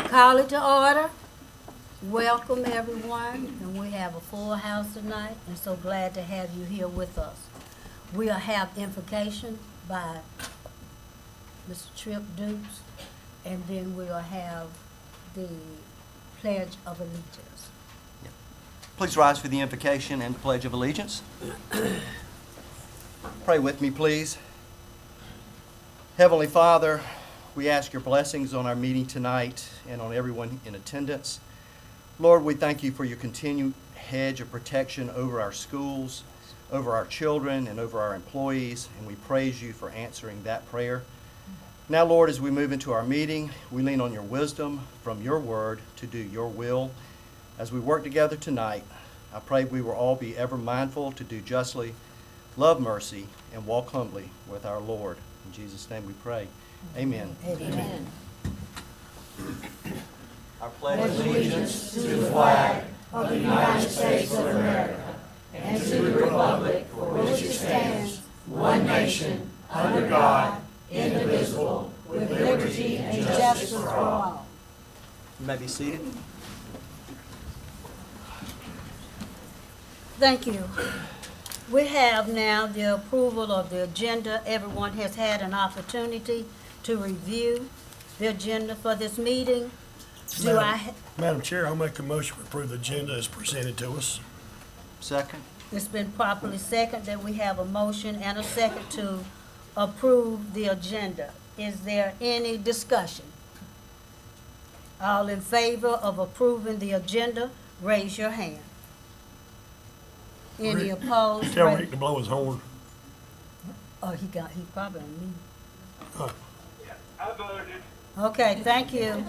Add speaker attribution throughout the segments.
Speaker 1: Call it to order. Welcome, everyone, and we have a full house tonight, and so glad to have you here with us. We'll have invocation by Mr. Tripp Dukes, and then we'll have the Pledge of Allegiance.
Speaker 2: Please rise for the invocation and the Pledge of Allegiance. Pray with me, please. Heavenly Father, we ask your blessings on our meeting tonight and on everyone in attendance. Lord, we thank you for your continued hedge of protection over our schools, over our children, and over our employees, and we praise you for answering that prayer. Now, Lord, as we move into our meeting, we lean on your wisdom from your word to do your will. As we work together tonight, I pray we will all be ever mindful to do justly, love mercy, and walk humbly with our Lord. In Jesus' name we pray. Amen.
Speaker 1: Amen.
Speaker 2: Our pledge of
Speaker 3: allegiance to the flag of the United States of America and to the republic for which it stands, one nation, under God, indivisible, with liberty and justice for all.
Speaker 2: You may be seated.
Speaker 1: Thank you. We have now the approval of the agenda. Everyone has had an opportunity to review the agenda for this meeting.
Speaker 4: Madam Chair, I'll make a motion to approve the agenda as presented to us.
Speaker 2: Second.
Speaker 1: It's been properly seconded that we have a motion and a second to approve the agenda. Is there any discussion? All in favor of approving the agenda, raise your hand. Any
Speaker 4: Rick,
Speaker 1: opposed?
Speaker 4: Tell Rick to blow his horn.
Speaker 1: Oh, he probably on me.
Speaker 4: Uh,
Speaker 5: I voted.
Speaker 1: Okay, thank you.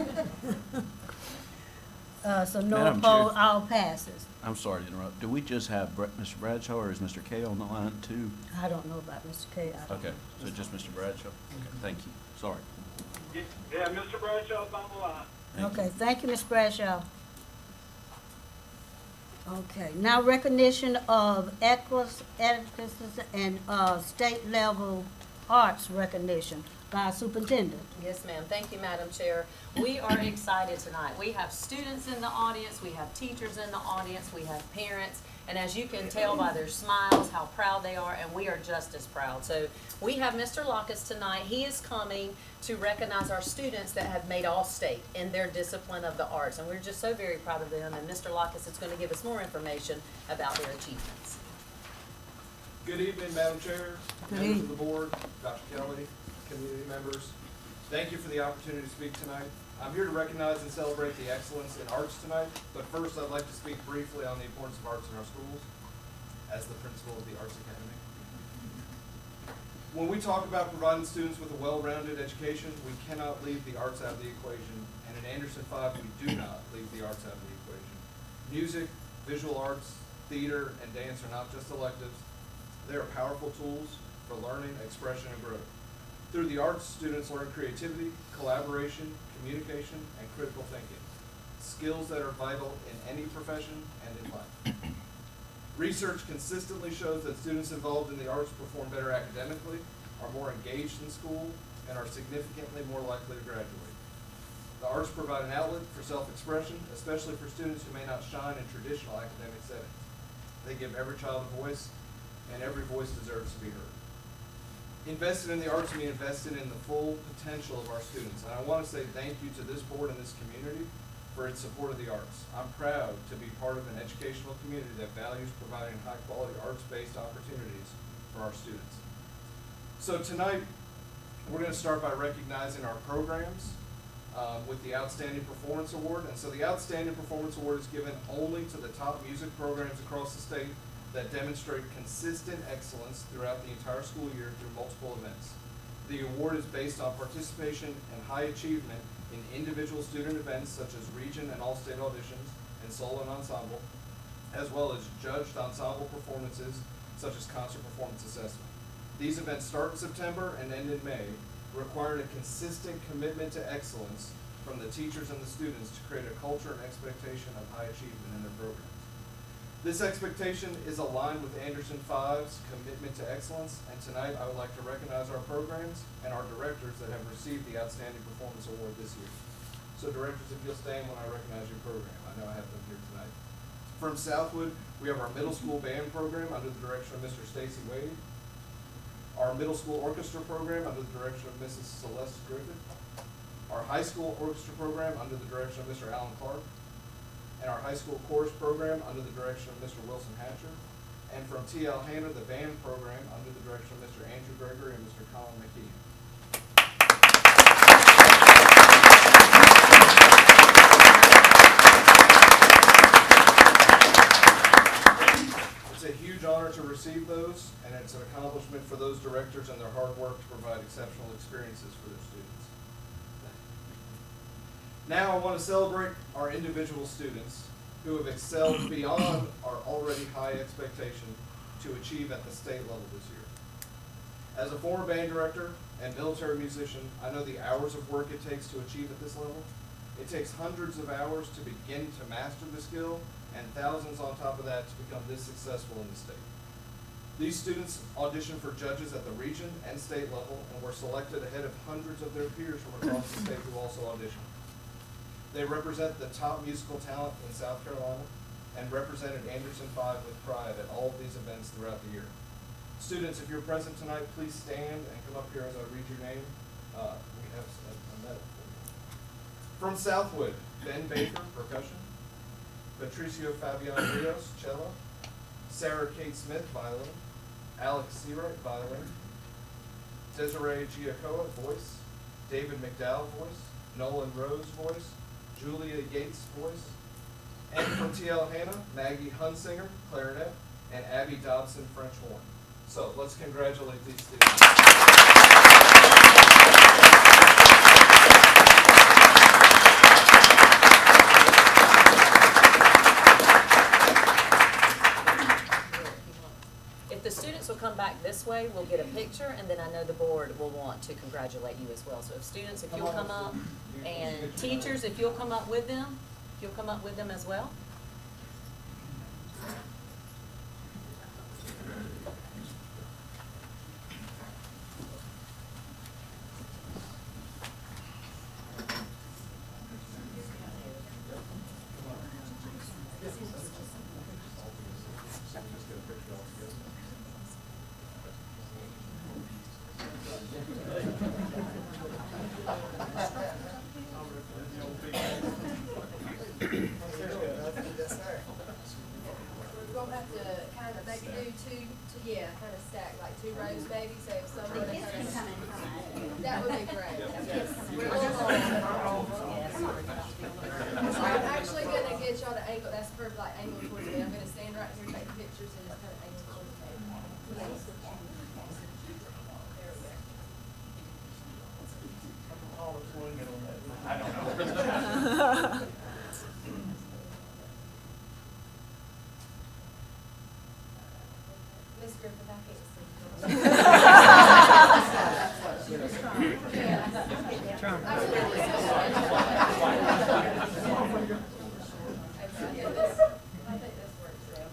Speaker 1: So no
Speaker 6: Madam
Speaker 1: opposed,
Speaker 6: Chair.
Speaker 1: all passes.
Speaker 6: I'm sorry to interrupt. Do we just have Mr. Bradshaw or is Mr. Kay on the line too?
Speaker 1: I don't know about Mr. K. I don't
Speaker 6: Okay,
Speaker 1: know.
Speaker 6: so just Mr. Bradshaw? Okay, thank you. Sorry.
Speaker 5: Yeah, Mr. Bradshaw's on the line.
Speaker 6: Thank you.
Speaker 1: Okay, thank you, Ms. Bradshaw. Okay, now recognition of equus and state level arts recognition by superintendent.
Speaker 7: Yes, ma'am. Thank you, Madam Chair. We are excited tonight. We have students in the audience, we have teachers in the audience, we have parents, and as you can tell by their smiles, how proud they are, and we are just as proud. So we have Mr. Lockus tonight. He is coming to recognize our students that have made All-State in their discipline of the arts, and we're just so very proud of them, and Mr. Lockus is going to give us more information about their achievements.
Speaker 8: Good evening, Madam Chair,
Speaker 1: Good
Speaker 8: members
Speaker 1: evening.
Speaker 8: of the board, Dr. Kelly, community members. Thank you for the opportunity to speak tonight. I'm here to recognize and celebrate the excellence in arts tonight, but first I'd like to speak briefly on the importance of arts in our schools as the principal of the Arts Academy. When we talk about providing students with a well-rounded education, we cannot leave the arts out of the equation, and in Anderson 5, we do not leave the arts out of the equation. Music, visual arts, theater, and dance are not just electives. They are powerful tools for learning, expression, and growth. Through the arts, students learn creativity, collaboration, communication, and critical thinking, skills that are vital in any profession and in life. Research consistently shows that students involved in the arts perform better academically, are more engaged in school, and are significantly more likely to graduate. The arts provide an outlet for self-expression, especially for students who may not shine in traditional academic settings. They give every child a voice, and every voice deserves to be heard. Invested in the arts means invested in the full potential of our students, and I want to say thank you to this board and this community for its support of the arts. I'm proud to be part of an educational community that values providing high-quality arts-based opportunities for our students. So tonight, we're going to start by recognizing our programs with the Outstanding Performance Award. And so the Outstanding Performance Award is given only to the top music programs across the state that demonstrate consistent excellence throughout the entire school year through multiple events. The award is based on participation and high achievement in individual student events such as region and all-state auditions and solo and ensemble, as well as judged ensemble performances such as concert performance assessment. These events start in September and end in May, requiring a consistent commitment to excellence from the teachers and the students to create a culture and expectation of high achievement in their programs. This expectation is aligned with Anderson 5's commitment to excellence, and tonight I would like to recognize our programs and our directors that have received the Outstanding Performance Award this year. So directors, if you'll stand when I recognize your program. I know I have them here tonight. From Southwood, we have our middle school band program under the direction of Mr. Stacy Wade. Our middle school orchestra program under the direction of Mrs. Celeste Griffith. Our high school orchestra program under the direction of Mr. Alan Clark. And our high school chorus program under the direction of Mr. Wilson Hatcher. And from T.L. Hanna, the band program under the direction of Mr. Andrew Gregory and Mr. Colin McKee. It's a huge honor to receive those, and it's an accomplishment for those directors and their hard work to provide exceptional experiences for their students. Now I want to celebrate our individual students who have excelled beyond our already high expectation to achieve at the state level this year. As a former band director and military musician, I know the hours of work it takes to achieve at this level. It takes hundreds of hours to begin to master the skill, and thousands on top of that to become this successful in the state. These students auditioned for judges at the region and state level and were selected ahead of hundreds of their peers from across the state who also auditioned. They represent the top musical talent in South Carolina and represented Anderson 5 with pride at all of these events throughout the year. Students, if you're present tonight, please stand and come up here as I read your name. We have a medal for you. From Southwood, Ben Baker, percussion. Patricio Fabian Rios, cello. Sarah Kate Smith, violin. Alex Seawright, violin. Desiree Giacoa, voice. David McDowell, voice. Nolan Rose, voice. Julia Yates, voice. And from T.L. Hanna, Maggie Hunsinger, clarinet, and Abby Dobson, French horn. So let's congratulate these students.
Speaker 7: If the students will come back this way, we'll get a picture, and then I know the board will want to congratulate you as well. So if students, if you'll come up, and teachers, if you'll come up with them, as well.
Speaker 9: We're gonna have to kind of maybe do kind of stack, like 2 rows maybe, so if someone kind of. That would be great, yes. I'm actually gonna get y'all to angle, that's perfect, like angle towards me. I'm gonna stand right here, take pictures, and just kind of angle towards me. Yes. There we go. Miss Griffith, I can't see. I think this works now.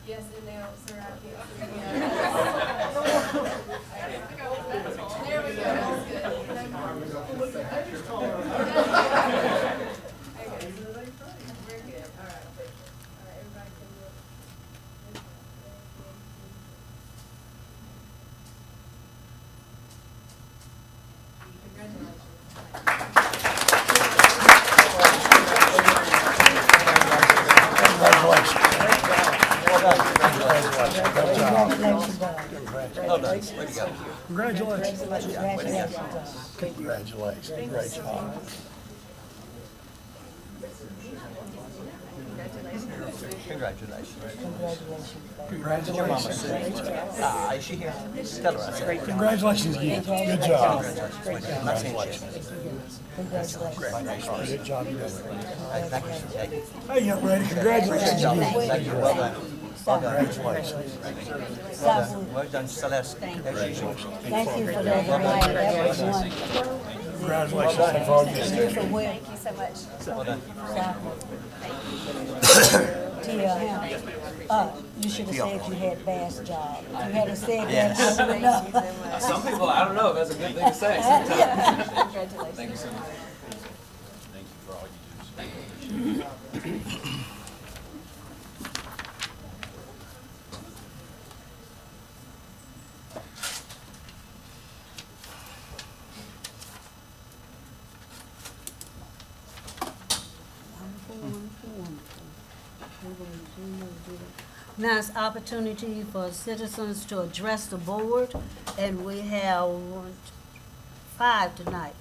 Speaker 9: Yes, and now, sir, I can't see. There we go, that's good. No more. Okay. We're good, all right. All right, everybody can look.
Speaker 4: Congratulations. Congratulations. Great job.
Speaker 10: Congratulations. Is she here? Tell her I said.
Speaker 4: Congratulations again. Good job. Good job.
Speaker 10: Thank you.
Speaker 4: Hey, young lady, congratulations again.
Speaker 10: Thank you. Well done.
Speaker 4: Congratulations.
Speaker 10: Well done, Celeste.
Speaker 1: Thank you for that, Ryan. That was wonderful.
Speaker 4: Congratulations for all you
Speaker 1: And
Speaker 4: do.
Speaker 1: you for well,
Speaker 9: Thank you so much.
Speaker 10: Well done.
Speaker 1: You should have said you had vast job. If you hadn't said that,
Speaker 10: Yes.
Speaker 1: I wouldn't know.
Speaker 11: Some people, I don't know if that's a good thing to say.
Speaker 1: Yeah.
Speaker 9: Congratulations.
Speaker 11: Thank you so much.
Speaker 1: Now it's opportunity for citizens to address the board, and we have 5 tonight.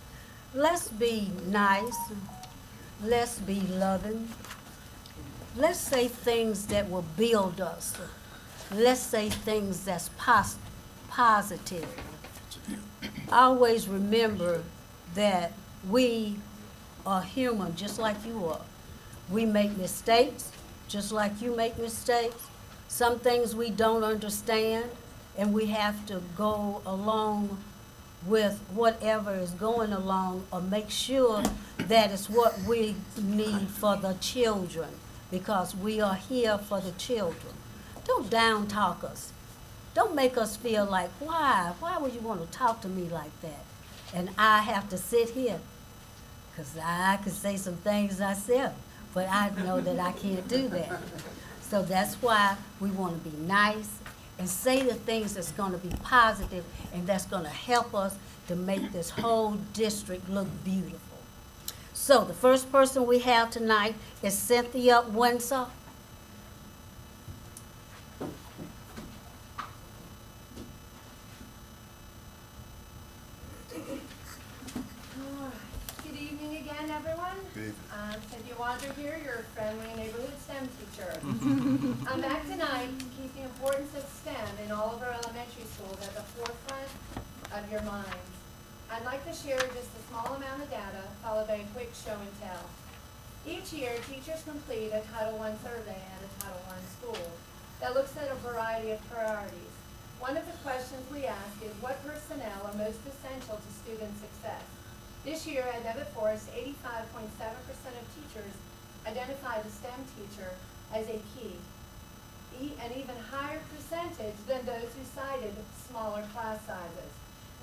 Speaker 1: Let's be nice. Let's be loving. Let's say things that will build us. Let's say things that's positive. Always remember that we are human just like you are. We make mistakes just like you make mistakes. Some things we don't understand, and we have to go along with whatever is going along, or make sure that it's what we need for the children, because we are here for the children. Don't down talk us. Don't make us feel like, why would you want to talk to me like that? And I have to sit here, because I could say some things myself, but I know that I can't do that. So that's why we want to be nice and say the things that's going to be positive and that's going to help us to make this whole district look beautiful. So the first person we have tonight is Cynthia Windsor.
Speaker 9: Good evening again, everyone.
Speaker 4: Good evening.
Speaker 9: Cynthia Wadger here, your friendly neighborhood STEM teacher. I'm back tonight to keep the importance of STEM in all of our elementary schools at the forefront of your minds. I'd like to share just a small amount of data, followed by a quick show and tell. Each year, teachers complete a Title I survey at a Title I school that looks at a variety of priorities. One of the questions we ask is what personnel are most essential to student success? This year at Devitt Forest, 85.7% of teachers identified a STEM teacher as a key, an even higher percentage than those who cited smaller class sizes.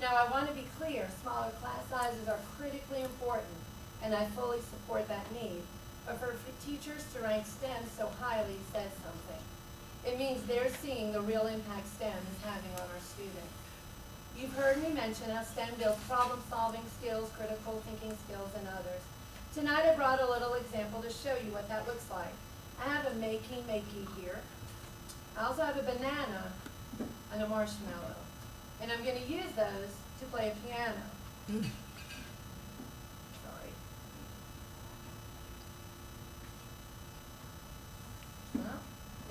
Speaker 9: Now, I want to be clear, smaller class sizes are critically important, and I fully support that need. But for teachers to rank STEM so highly says something. It means they're seeing the real impact STEM is having on our students. You've heard me mention how STEM builds problem-solving skills, critical thinking skills, and others. Tonight I brought a little example to show you what that looks like. I have a makey here. I also have a banana and a marshmallow. And I'm going to use those to play a piano. Sorry. Well,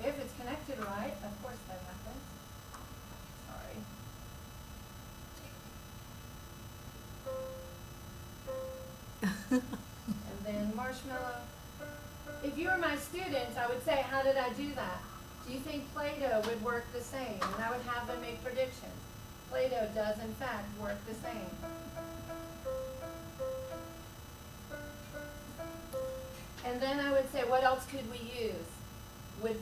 Speaker 9: if it's connected right, of course that happens. Sorry. And then marshmallow. If you were my students, I would say, how did I do that? Do you think Play-Doh would work the same? And I would have them make predictions. Play-Doh does, in fact, work the same. And then I would say, what else could we use? Would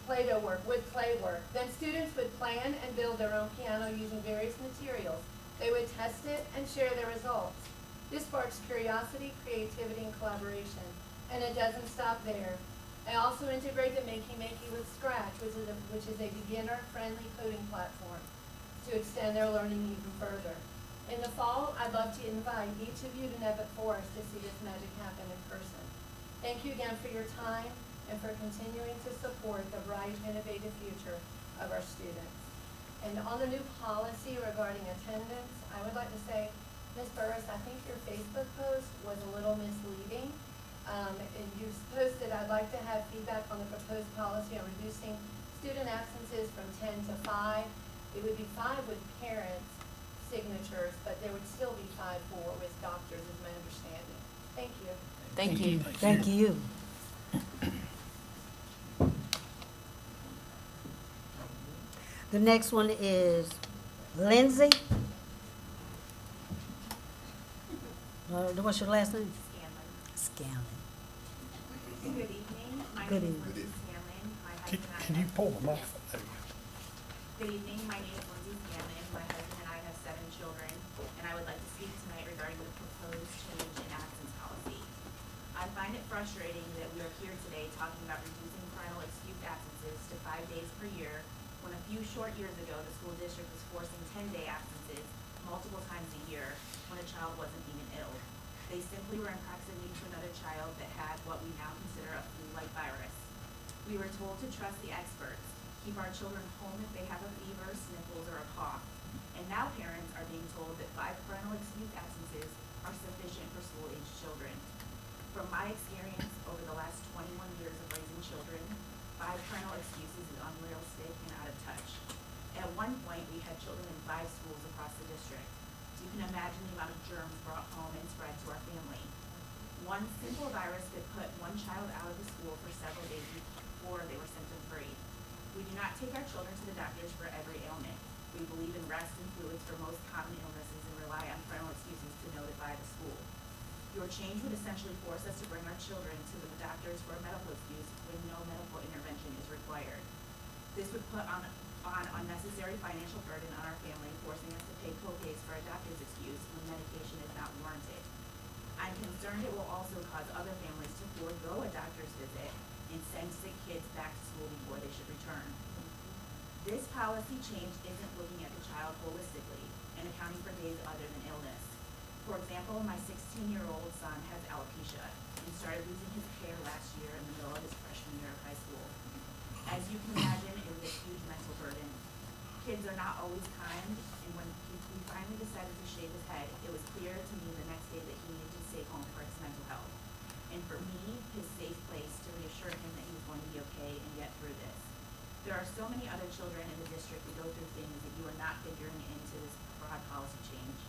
Speaker 9: Play-Doh work? Would clay work? Then students would plan and build their own piano using various materials. They would test it and share their results. This sparks curiosity, creativity, and collaboration. And it doesn't stop there. I also integrate the Makey with Scratch, which is a beginner-friendly coding platform to extend their learning even further. In the fall, I'd love to invite each of you to Devitt Forest to see this magic happen in person. Thank you again for your time and for continuing to support the bright, innovative future of our students. And on the new policy regarding attendance, I would like to say, Ms. Burris, I think your Facebook post was a little misleading. And you posted, I'd like to have feedback on the proposed policy on reducing student absences from 10 to 5. It would be 5 with parents' signatures, but there would still be 5 with doctors, is my understanding. Thank you.
Speaker 7: Thank you.
Speaker 1: Thank you. The next one is Lindsay. What's your last name? Scanlon.
Speaker 11: Good evening. My
Speaker 1: Good
Speaker 11: name is
Speaker 1: evening.
Speaker 11: Lindsay Scanlon. My husband and
Speaker 4: Can
Speaker 11: I
Speaker 4: you pull the microphone? There you go.
Speaker 11: Good evening. My name is Lindsay Scanlon. My husband and I have 7 children, and I would like to speak tonight regarding the proposed change in absence policy. I find find it frustrating that we are here today talking about reducing parental excused absences to 5 days per year, when a few short years ago, the school district was forcing 10-day absences multiple times a year when a child wasn't even ill. They simply were in proximity to another child that had what we now consider a flu-like virus. We were told to trust the experts, keep our children home if they have a fever, sniffles, or a cough. And now parents are being told that 5 parental excused absences are sufficient for school-aged children. From my experience over the last 21 years of raising children, 5 parental excuses is unrealistic and out of touch. At one point, we had children in 5 schools across the district. You can imagine the amount of germs brought home and spread to our family. One simple virus could put one child out of the school for several days before they were symptom-free. We do not take our children to the doctors for every ailment. We believe in rest and fluids for most common illnesses and rely on parental excuses to notify the school. Your change would essentially force us to bring our children to the doctors for a medical excuse when no medical intervention is required. This would put on unnecessary financial burden on our family, forcing us to pay co-pays for a doctor's excuse when medication is not warranted. I'm concerned it will also cause other families to forego a doctor's visit and send sick kids back to school before they should return. This policy change isn't looking at the child holistically and accounting for days other than illness. For example, my 16-year-old son has alopecia and started losing his hair last year in the middle of his freshman year of high school. As you can imagine, it was a huge mental burden. Kids are not always kind, and when he finally decided to shave his head, it was clear to me the next day that he needed to stay home for his mental health. And for me, his safe place to reassure him that he was going to be okay and get through this. There are so many other children in the district that go through things that you are not figuring into this broad policy change.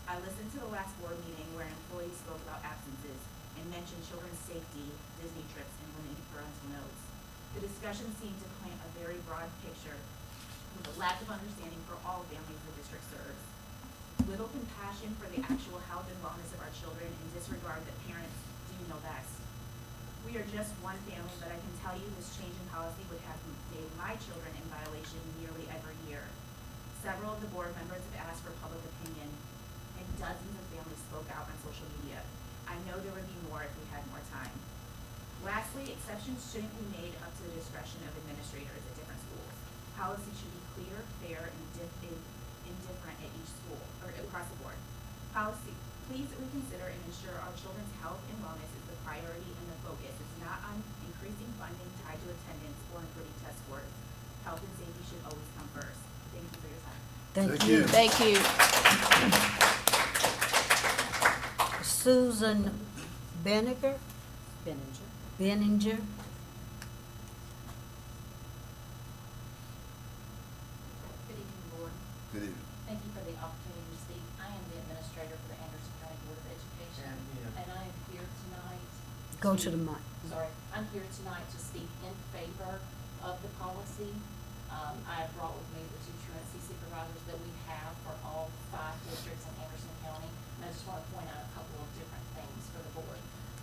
Speaker 11: I listened to the last board meeting where employees spoke about absences and mentioned children's safety, Disney trips, and limited parental notes. The discussion seemed to paint a very broad picture with a lack of understanding for all families the district serves. Little compassion for the actual health and wellness of our children and disregard that parents do know best. We are just one family, but I can tell you this change in policy would have made my children in violation nearly every year. Several of the board members have asked for public opinion, and dozens of families spoke out on social media. I know there would be more if we had more time. Lastly, exceptions shouldn't be made up to the discretion of administrators at different schools. Policy should be clear, fair, and indifferent at each school, or across the board. Policy, please reconsider and ensure our children's health and wellness is the priority and the focus. It's not on increasing funding tied to attendance or improving test scores. Health and safety should always come first. Thank you for your time.
Speaker 1: Thank you.
Speaker 3: Thank you.
Speaker 1: Susan Benninger. Benninger.
Speaker 12: Good evening, Board.
Speaker 10: Good evening.
Speaker 12: Thank you for the opportunity to speak. I am the administrator for the Anderson County Board of Education, and I am here tonight.
Speaker 1: Go to the mic.
Speaker 12: Sorry, I'm here tonight to speak in favor of the policy. I have brought with me the 2 truancy supervisors that we have for all 5 districts in Anderson County, and I just want to point out a couple of different things for the board.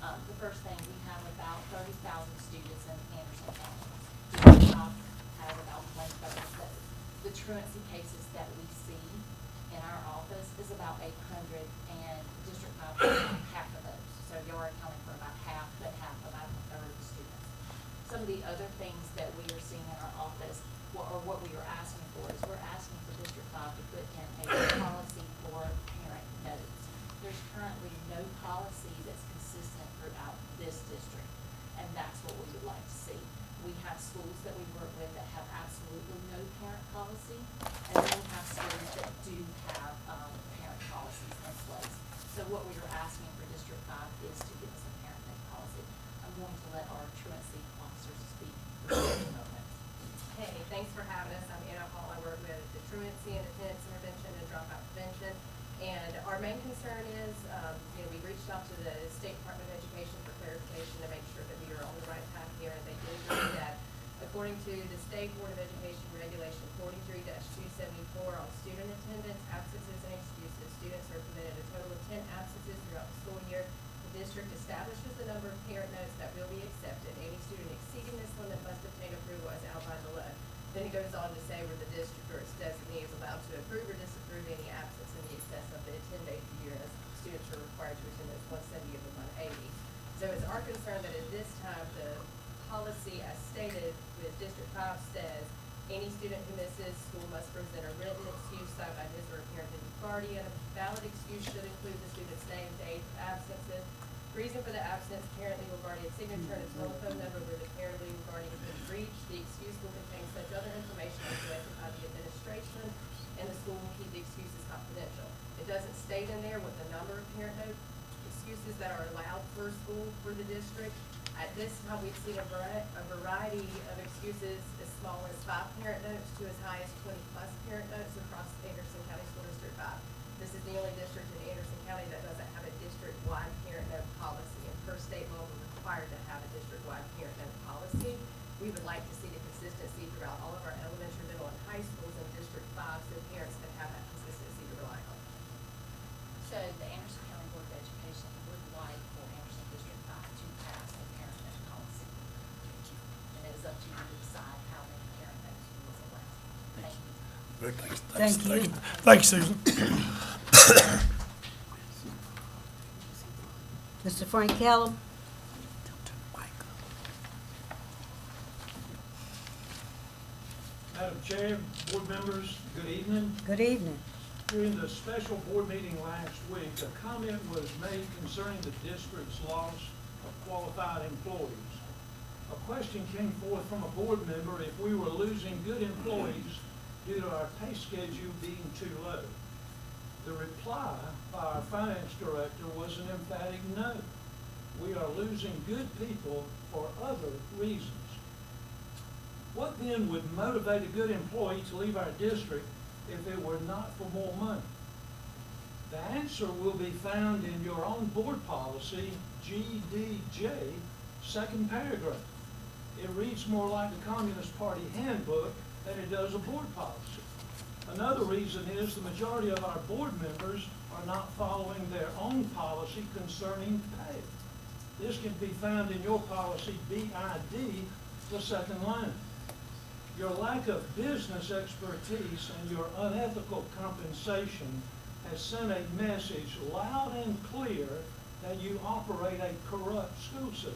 Speaker 12: The first thing, we have about 30,000 students in Anderson County. District 5 has about 1/3 of those. The truancy cases that we see in our office is about 800, and District 5 has about half of those. So you are accounting for about half, but half about 1/3 of the students. Some of the other things that we are seeing in our office, or what we are asking for, is we're asking for District 5 to put in a policy for parent notes. There's currently no policy that's consistent throughout this district, and that's what we would like to see. We have schools that we work with that have absolutely no parent policy, and then we have schools that do have parent policies in place. So what we are asking for District 5 is to give us a parent note policy. I'm going to let our truancy officers speak for just a moment.
Speaker 13: Hey, thanks for having us. I'm Anna Hall. I work with the truancy and attendance intervention and dropout prevention. And our main concern is, we reached out to the State Department of Education for clarification to make sure that we are on the right path here. And they did agree that according to the State Board of Education Regulation 43-274 on student attendance, absences, and excuses, students are permitted a total of 10 absences throughout the school year. The district establishes the number of parent notes that will be accepted. Any student exceeding this limit must obtain approval as outlined below. Then it goes on to say where the district or its designee is allowed to approve or disapprove any absence in the excess of the attendance year, as students are required to attend those 170 of the 180. So it's our concern that at this time, the policy as stated with District 5 says, any student who misses school must present a written excuse signed by his or her parent and guardian. A valid excuse should include the student's name, date, absences, reason for the absence, parent, legal guardian signature, and a telephone number where the parent, legal guardian can be reached. The excuse will contain such other information as directed by the administration, and the school will keep the excuses confidential. It doesn't state in there what the number of parent note excuses that are allowed per school for the district. At this time, we've seen a variety of excuses as small as 5 parent notes to as high as 20+ parent notes across Anderson County School District 5. This is the only district in Anderson County that doesn't have a district-wide parent note policy, and per state law, we're required to have a district-wide parent note policy. We would like to see the consistency throughout all of our elementary, middle, and high schools in District 5 so parents can have that consistency to rely on.
Speaker 12: So the Anderson County Board of Education would like for Anderson District 5 to pass a parent note policy. And it is up to you to decide how many parent notes you will allow. Thank you.
Speaker 4: Good,
Speaker 1: Thank you.
Speaker 4: Thanks, Susan.
Speaker 1: Mr. Frank Callum?
Speaker 14: Madam Chair, board members, good evening.
Speaker 1: Good evening.
Speaker 14: During the special board meeting last week, a comment was made concerning the district's loss of qualified employees. A question came forth from a board member if we were losing good employees due to our pay schedule being too low. The reply by our finance director was an emphatic no. We are losing good people for other reasons. What then would motivate a good employee to leave our district if it were not for more money? The answer will be found in your own board policy, GDJ, second paragraph. It reads more like the Communist Party handbook than it does a board policy. Another reason is the majority of our board members are not following their own policy concerning pay. This can be found in your policy, BID, the second line. Your lack of business expertise and your unethical compensation has sent a message loud and clear that you operate a corrupt school system.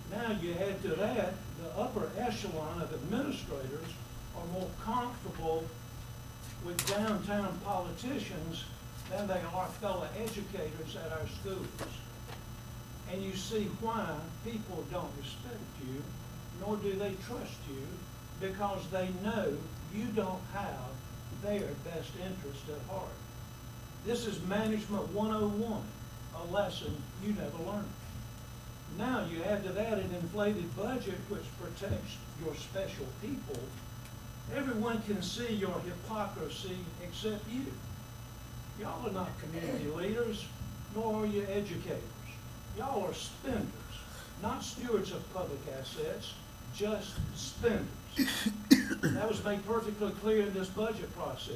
Speaker 14: Now you add to that, the upper echelon of administrators are more comfortable with downtown politicians than they are fellow educators at our schools. And you see why people don't respect you, nor do they trust you, because they know you don't have their best interest at heart. This is Management 101, a lesson you never learned. Now you add to that an inflated budget which protects your special people. Everyone can see your hypocrisy except you. Y'all are not community leaders, nor are you educators. Y'all are spenders, not stewards of public assets, just spenders. That was made perfectly clear in this budget process.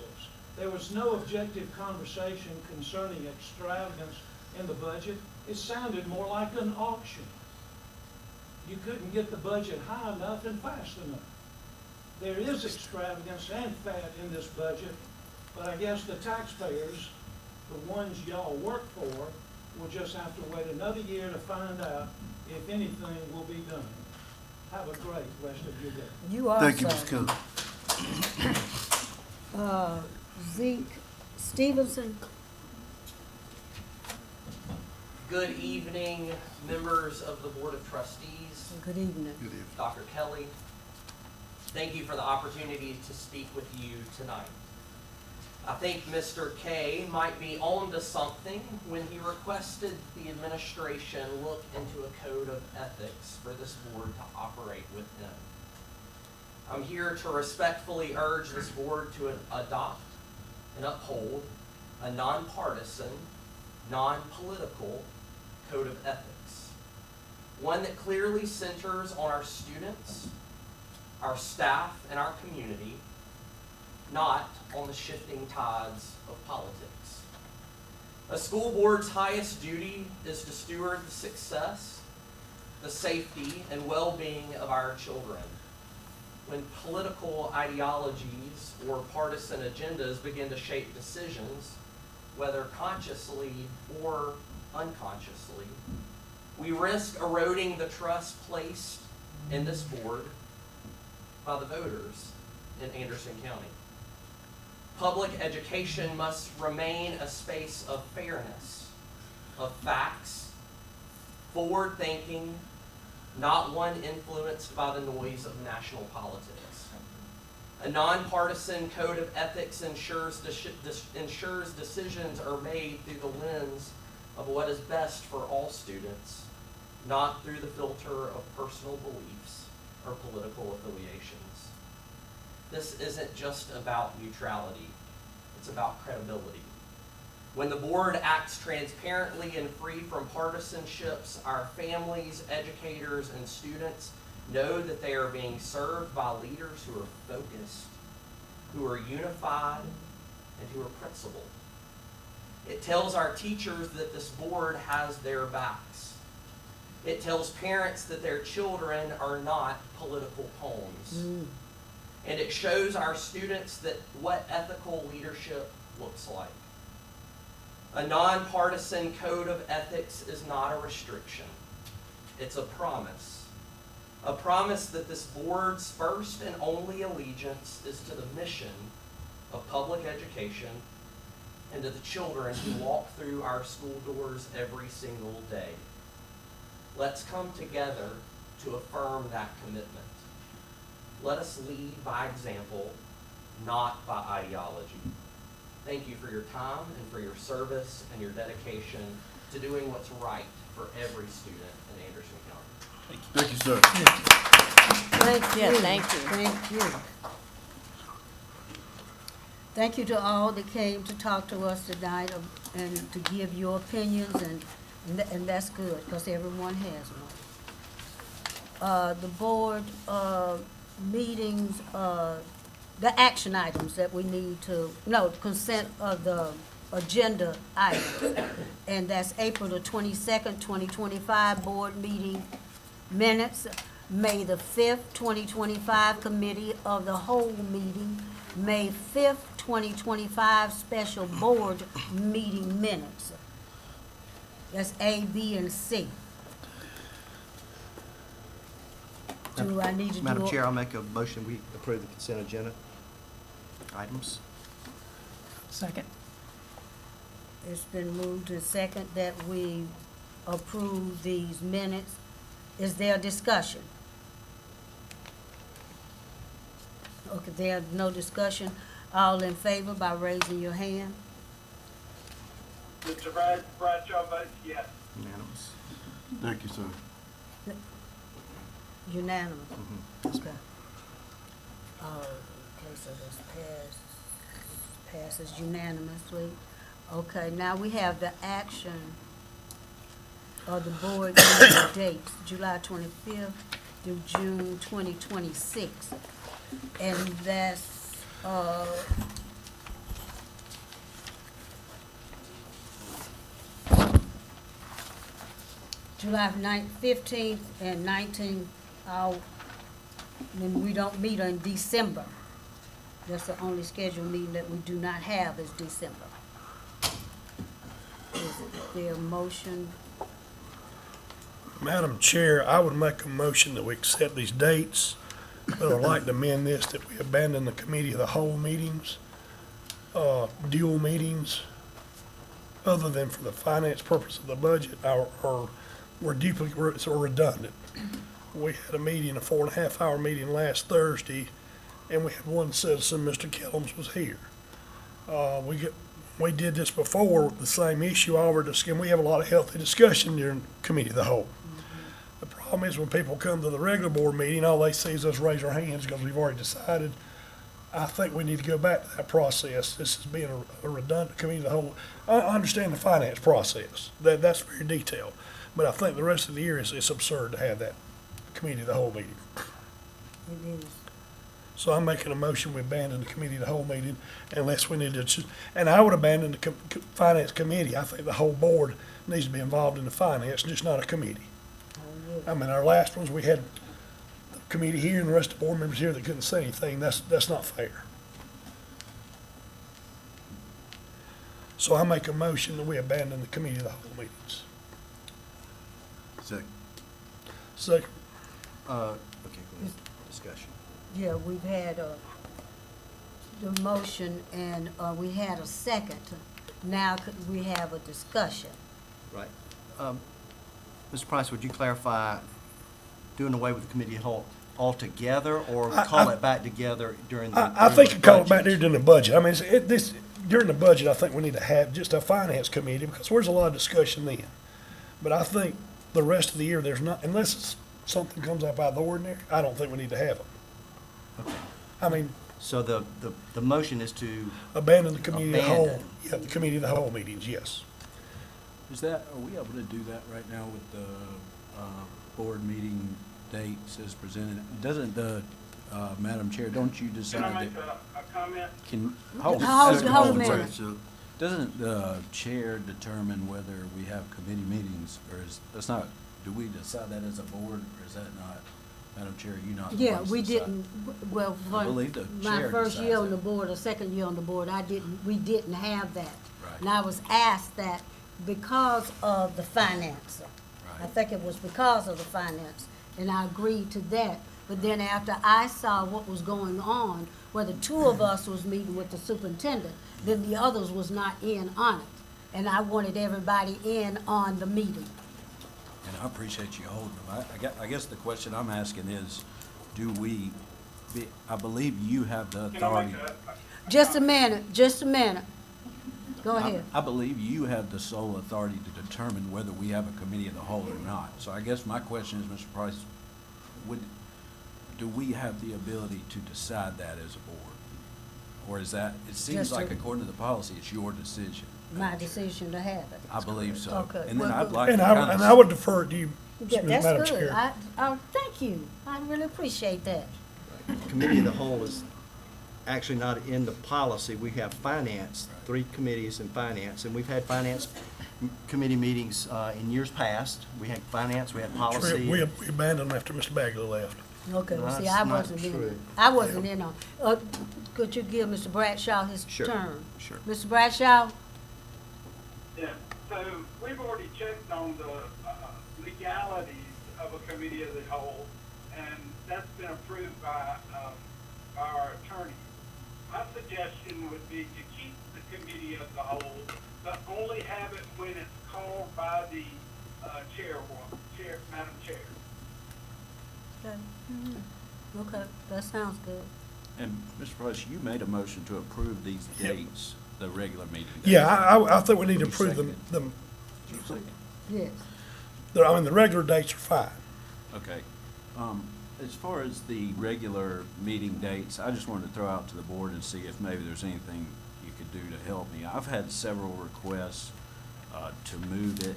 Speaker 14: There was no objective conversation concerning extravagance in the budget. It sounded more like an auction. You couldn't get the budget high enough and fast enough. There is extravagance and fat in this budget, but I guess the taxpayers, the ones y'all work for, will just have to wait another year to find out if anything will be done. Have a great rest of your day.
Speaker 1: You are.
Speaker 3: Thank you, Mr. Keller.
Speaker 1: Zeke Stevenson.
Speaker 15: Good evening, members of the Board of Trustees.
Speaker 1: Good evening.
Speaker 3: Good evening.
Speaker 15: Dr. Kelly. Thank you for the opportunity to speak with you tonight. I think Mr. K might be on to something when he requested the administration look into a code of ethics for this board to operate within. I'm here to respectfully urge this board to adopt and uphold a nonpartisan, non-political code of ethics. One that clearly centers on our students, our staff, and our community, not on the shifting tides of politics. A school board's highest duty is to steward the success, the safety, and well-being of our children. When political ideologies or partisan agendas begin to shape decisions, whether consciously or unconsciously, we risk eroding the trust placed in this board by the voters in Anderson County. Public education must remain a space of fairness, of facts, forward thinking, not one influenced by the noise of national politics. A nonpartisan code of ethics ensures decisions are made through the lens of what is best for all students, not through the filter of personal beliefs or political affiliations. This isn't just about neutrality, it's about credibility. When the board acts transparently and free from partisanships, our families, educators, and students know that they are being served by leaders who are focused, who are unified, and who are principled. It tells our teachers that this board has their backs. It tells parents that their children are not political pawns. And it shows our students that what ethical leadership looks like. A nonpartisan code of ethics is not a restriction. It's a promise. A promise that this board's first and only allegiance is to the mission of public education and to the children who walk through our school doors every single day. Let's come together to affirm that commitment. Let us lead by example, not by ideology. Thank you for your time and for your service and your dedication to doing what's right for every student in Anderson County.
Speaker 3: Thank you, sir.
Speaker 1: Thank you.
Speaker 7: Yeah, thank you.
Speaker 1: Thank you. Thank you to all that came to talk to us tonight and to give your opinions, and that's good, because everyone has one. The board meetings, the action items that we need to, no, consent of the agenda items. And that's April the 22nd, 2025 board meeting minutes, May the 5th, 2025 committee of the whole meeting, May 5th, 2025 special board meeting minutes. That's A, B, and C. Do I need to do?
Speaker 2: Madam Chair, I'll make a motion, we approve the consent agenda items.
Speaker 3: Second.
Speaker 1: It's been moved to second that we approve these minutes. Is there discussion? Okay, there's no discussion. All in favor by raising your hand?
Speaker 5: Mr. Bradshaw votes yes.
Speaker 2: Unanimous.
Speaker 3: Thank you, sir.
Speaker 1: Unanimous.
Speaker 2: Yes,
Speaker 1: Okay. Okay, so this passes unanimously. Okay, now we have the action of the board meeting dates, July 25th through June 2026. And that's, July 9th, 15th, and 19th, when we don't meet in December. That's the only scheduled meeting that we do not have is December. Is there a motion?
Speaker 4: Madam Chair, I would make a motion that we accept these dates, but I would like to amend this, that we abandon the committee of the whole meetings, dual meetings, other than for the finance purpose of the budget, or we're duplicate, or redundant. We had a meeting, a 4.5-hour meeting last Thursday, and we had one citizen, Mr. Kellums, was here. We did this before, the same issue over discussion. We have a lot of healthy discussion during committee of the whole. The problem is when people come to the regular board meeting, all they see is us raise our hands because we've already decided. I think we need to go back to that process. This is being a redundant committee of the whole. I understand the finance process. That's very detailed. But I think the rest of the year it's absurd to have that committee of the whole meeting.
Speaker 1: It is.
Speaker 4: So I'm making a motion, we abandon the committee of the whole meeting unless we need to, and I would abandon the finance committee. I think the whole board needs to be involved in the finance, just not a committee. I mean, our last ones, we had the committee here and the rest of the board members here that couldn't say anything. That's not fair. So I make a motion that we abandon the committee of the whole meetings.
Speaker 3: Second.
Speaker 4: Second.
Speaker 2: Okay, go ahead. Discussion.
Speaker 1: Yeah, we've had the motion and we had a second. Now could we have a discussion?
Speaker 2: Right. Mr. Price, would you clarify doing away with the committee of whole altogether, or call it back together during the
Speaker 4: I think
Speaker 2: during
Speaker 4: you
Speaker 2: the
Speaker 4: call it back
Speaker 2: budget?
Speaker 4: during the budget. I mean, during the budget, I think we need to have just a finance committee, because there's a lot of discussion then. But I think the rest of the year, there's not, unless something comes up out of the ordinary, I don't think we need to have them.
Speaker 2: Okay.
Speaker 4: I mean,
Speaker 2: So the motion is to,
Speaker 4: abandon the committee of the whole.
Speaker 2: Abandon.
Speaker 4: Yeah, the committee of the whole meetings, yes.
Speaker 6: Are we able to do that right now with the board meeting dates as presented? Doesn't the, Madam Chair, don't you
Speaker 5: Can I
Speaker 6: decide
Speaker 5: make
Speaker 6: that?
Speaker 5: a comment?
Speaker 1: Hold a minute.
Speaker 6: Doesn't the chair determine whether we have committee meetings, or do we decide that as a board, or is that not, Madam Chair, you not? the
Speaker 1: Yeah,
Speaker 6: ones
Speaker 1: we
Speaker 6: decide?
Speaker 1: didn't, well,
Speaker 6: I
Speaker 1: for
Speaker 6: believe the
Speaker 1: my
Speaker 6: chair
Speaker 1: first year
Speaker 6: decides
Speaker 1: on the
Speaker 6: that.
Speaker 1: board, or second year on the board, we didn't have that.
Speaker 6: Right.
Speaker 1: And I was asked that because of the finance. I
Speaker 6: Right.
Speaker 1: think it was because of the finance, and I agreed to that. But then after I saw what was going on, where the two of us was meeting with the superintendent, then the others was not in on it. And I wanted everybody in on the meeting.
Speaker 6: And I appreciate you holding them. I guess the question I'm asking is, I believe you have the
Speaker 5: Can I
Speaker 6: authority.
Speaker 5: make
Speaker 1: Just a minute. Go ahead.
Speaker 6: I believe you have the sole authority to determine whether we have a committee of the whole or not. So I guess my question is, Mr. Price, do we have the ability to decide that as a board? Or is that, it seems
Speaker 1: Just
Speaker 6: like
Speaker 1: a-
Speaker 6: according to the policy, it's your decision.
Speaker 1: My decision to have it.
Speaker 6: I believe so.
Speaker 1: Okay.
Speaker 6: And then
Speaker 1: Well,
Speaker 6: I'd like to
Speaker 4: And
Speaker 6: kind
Speaker 4: I would defer to you,
Speaker 1: Yeah, that's
Speaker 4: Madam
Speaker 1: good.
Speaker 4: Chair.
Speaker 1: Thank you. I really appreciate that.
Speaker 2: committee of the whole is actually not in the policy. We have finance, 3 committees in finance, and we've had finance committee meetings in years past. We had finance, we had policy.
Speaker 4: We abandoned them after Mr. Bagley left.
Speaker 1: Okay,
Speaker 2: No,
Speaker 1: well, see,
Speaker 2: that's
Speaker 1: I
Speaker 2: not
Speaker 1: wasn't in.
Speaker 2: true.
Speaker 1: I wasn't in on. Could you give Mr. Bradshaw his
Speaker 2: Sure,
Speaker 1: turn?
Speaker 2: sure.
Speaker 1: Mr. Bradshaw?
Speaker 5: Yeah, so we've already checked on the legalities of a committee of the whole, and that's been approved by our attorney. My suggestion would be to keep the committee of the whole, but only have it when it's called by the Madam Chair.
Speaker 1: Okay, that sounds good.
Speaker 6: And Mr. Price, you made a motion to approve these
Speaker 4: Yep.
Speaker 6: dates, the regular meeting dates.
Speaker 4: Yeah, I think we need to
Speaker 6: You
Speaker 4: approve
Speaker 6: second
Speaker 4: them,
Speaker 6: Did you second?
Speaker 1: Yes.
Speaker 4: the regular dates are fine.
Speaker 6: Okay. As far as the regular meeting dates, I just wanted to throw out to the board and see if maybe there's anything you could do to help me. I've had several requests to move it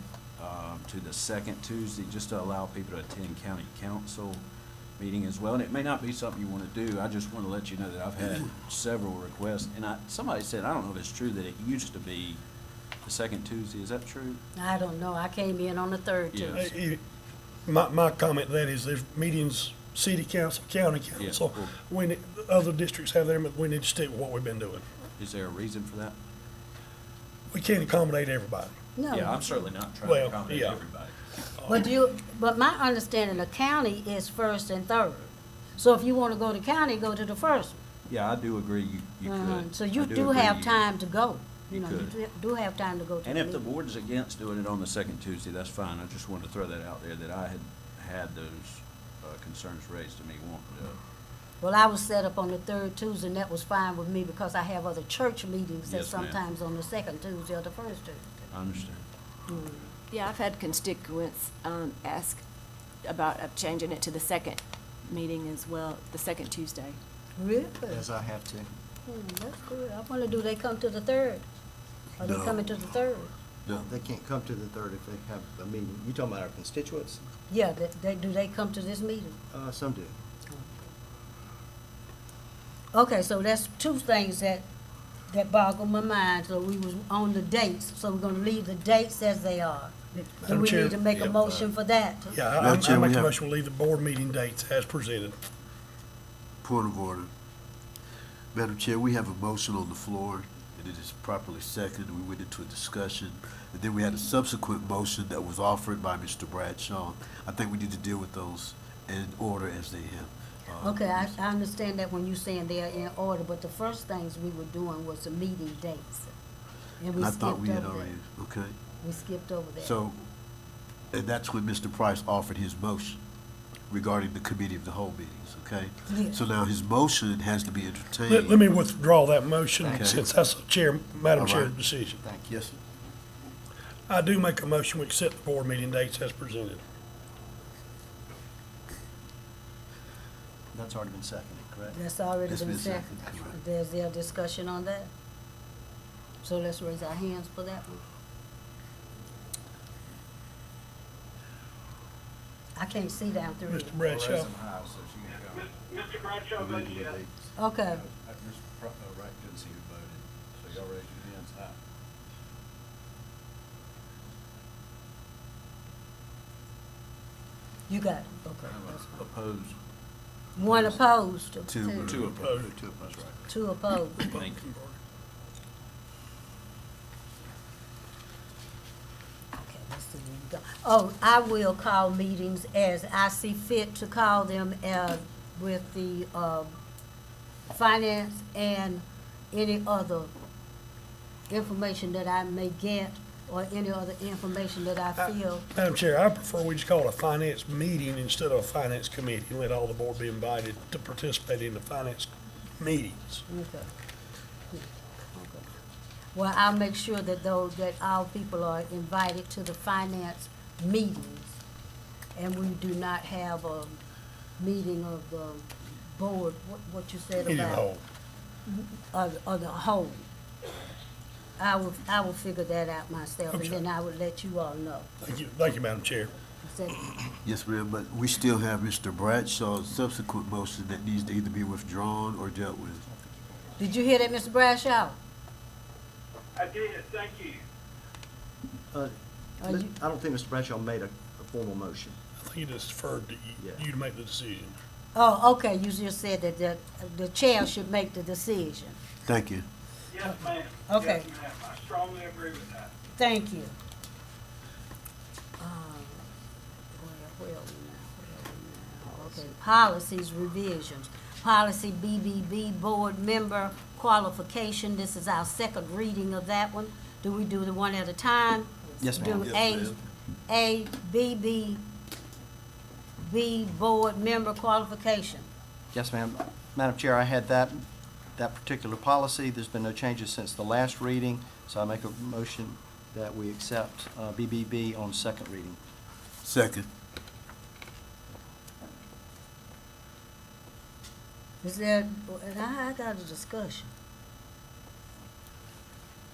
Speaker 6: to the second Tuesday, just to allow people to attend county council meeting as well. And it may not be something you want to do. I just want to let you know that I've had several requests. And somebody said, I don't know if it's true, that it used to be the second Tuesday. Is that true?
Speaker 1: I don't know. I came in on the third
Speaker 6: Yes.
Speaker 1: Tuesday.
Speaker 4: My comment to that is there's meetings, city council, county
Speaker 6: Yeah,
Speaker 4: council.
Speaker 6: well-
Speaker 4: When other districts have their, we need to stick with what we've been doing.
Speaker 6: Is there a reason for that?
Speaker 4: We can't accommodate everybody.
Speaker 1: No.
Speaker 6: Yeah, I'm certainly not trying
Speaker 4: Well,
Speaker 6: to accommodate
Speaker 4: yeah.
Speaker 6: everybody.
Speaker 1: But my understanding, the county is first and third. So if you want to go to county, go to the first one.
Speaker 6: Yeah, I do agree you could.
Speaker 1: So you
Speaker 6: I
Speaker 1: do
Speaker 6: agree
Speaker 1: have
Speaker 6: you-
Speaker 1: time to go.
Speaker 6: you
Speaker 1: know,
Speaker 6: could.
Speaker 1: you do have time to go to
Speaker 6: And
Speaker 1: the
Speaker 6: if the
Speaker 1: meeting.
Speaker 6: board's against doing it on the second Tuesday, that's fine. I just wanted to throw that out there, that I had those concerns raised to me wanting to.
Speaker 1: Well, I was set up on the third Tuesday, and that was fine with me because I have other church meetings that
Speaker 6: Yes, ma'am.
Speaker 1: sometimes on the second Tuesday or the first Tuesday.
Speaker 6: I understand.
Speaker 16: Yeah, I've had constituents ask about changing it to the second meeting as well, the second Tuesday.
Speaker 1: Really?
Speaker 2: As I have to.
Speaker 1: That's good. I wonder, do they come to the third? Are they
Speaker 3: No.
Speaker 1: coming to the third?
Speaker 3: No.
Speaker 2: They can't come to the third if they have a meeting. You talking about our constituents?
Speaker 1: Yeah, do they come to this meeting?
Speaker 2: Some do.
Speaker 1: Okay, so that's two things that boggle my mind. So we was on the dates, so we're gonna leave the dates as they are. Do
Speaker 4: Madam
Speaker 1: we
Speaker 4: Chair,
Speaker 1: need to make a
Speaker 4: yep,
Speaker 1: motion for that?
Speaker 4: Yeah,
Speaker 3: Madam Chair,
Speaker 4: I
Speaker 3: we
Speaker 4: make a
Speaker 3: have-
Speaker 4: motion to leave the board meeting dates as presented.
Speaker 3: Point of order. Madam Chair, we have a motion on the floor,
Speaker 17: and it is properly seconded. We went into a discussion, and then we had a subsequent motion that was offered by Mr. Bradshaw. I think we need to deal with those in order as they have.
Speaker 1: Okay, I understand that when you're saying they're in order, but the first things we were doing was the meeting dates. And we
Speaker 17: And I
Speaker 1: skipped
Speaker 17: thought we had
Speaker 1: over
Speaker 17: already,
Speaker 1: that.
Speaker 17: okay.
Speaker 1: We skipped over that.
Speaker 17: So, and that's when Mr. Price offered his motion regarding the committee of the whole meetings, okay?
Speaker 1: Yes.
Speaker 17: So now his motion has to be entertained.
Speaker 4: Let me withdraw that motion,
Speaker 17: Okay.
Speaker 4: since that's a chair, Madam
Speaker 17: All
Speaker 4: Chair's
Speaker 17: right.
Speaker 4: decision.
Speaker 2: Thank you.
Speaker 17: Yes, sir.
Speaker 4: I do make a motion, we accept the board meeting dates as presented.
Speaker 2: That's already been seconded, correct?
Speaker 1: That's already
Speaker 17: It's
Speaker 1: been
Speaker 17: been
Speaker 1: seconded.
Speaker 17: seconded, correct.
Speaker 1: There's there a discussion on that? So let's raise our hands for that one. I can't see down through
Speaker 4: Mr.
Speaker 1: here.
Speaker 4: Bradshaw,
Speaker 5: Mr. Bradshaw votes yes.
Speaker 1: Okay,
Speaker 6: Right, couldn't see who voted, so y'all raise your hands high.
Speaker 1: you got it, okay. that's fine.
Speaker 6: Opposed?
Speaker 1: One opposed,
Speaker 17: Two.
Speaker 6: Two opposed.
Speaker 4: Opposed.
Speaker 6: Two opposed, that's right.
Speaker 1: two opposed.
Speaker 6: Thank you.
Speaker 1: Okay, let's see where we go. Oh, I will call meetings as I see fit to call them, with the, finance and any other information that I may get, or any other information that I feel.
Speaker 4: Madam Chair, I prefer we just call it a finance meeting instead of a finance committee, and let all the board be invited to participate in the finance meetings.
Speaker 1: Okay. Okay. Well, I'll make sure that that all people are invited to the finance meetings, and we do not have a meeting of the board, what you said about.
Speaker 4: Meeting of the whole.
Speaker 1: Of the whole. I will figure that out myself, and
Speaker 4: Okay.
Speaker 1: then I will let you all know.
Speaker 4: Thank you, Madam Chair.
Speaker 1: Is that-
Speaker 17: Yes, ma'am, but we still have Mr. Bradshaw's subsequent motion that needs to either be withdrawn or dealt with.
Speaker 1: Did you hear that, Mr. Bradshaw?
Speaker 5: I did, thank you.
Speaker 1: Are you-
Speaker 2: I don't think Mr. Bradshaw made a formal motion.
Speaker 4: I think it is deferred to you to make the decision.
Speaker 1: Oh, okay, you just said that the chair should make the decision.
Speaker 17: Thank you.
Speaker 5: Yes, ma'am.
Speaker 1: Okay.
Speaker 5: Yes, ma'am. I strongly agree with that.
Speaker 1: Thank you. Where are we now? Okay, policies revisions. Policy BBB, board member qualification. This is our second reading of that one. Do we do the one at a time?
Speaker 2: Yes, ma'am.
Speaker 1: Do
Speaker 17: Yes,
Speaker 1: A, B, board member qualification.
Speaker 2: Yes, ma'am. Madam Chair, I had that particular policy. There's been no changes since the last reading, so I make a motion that we accept BBB on second reading.
Speaker 17: Second.
Speaker 1: Is there, and I got a discussion.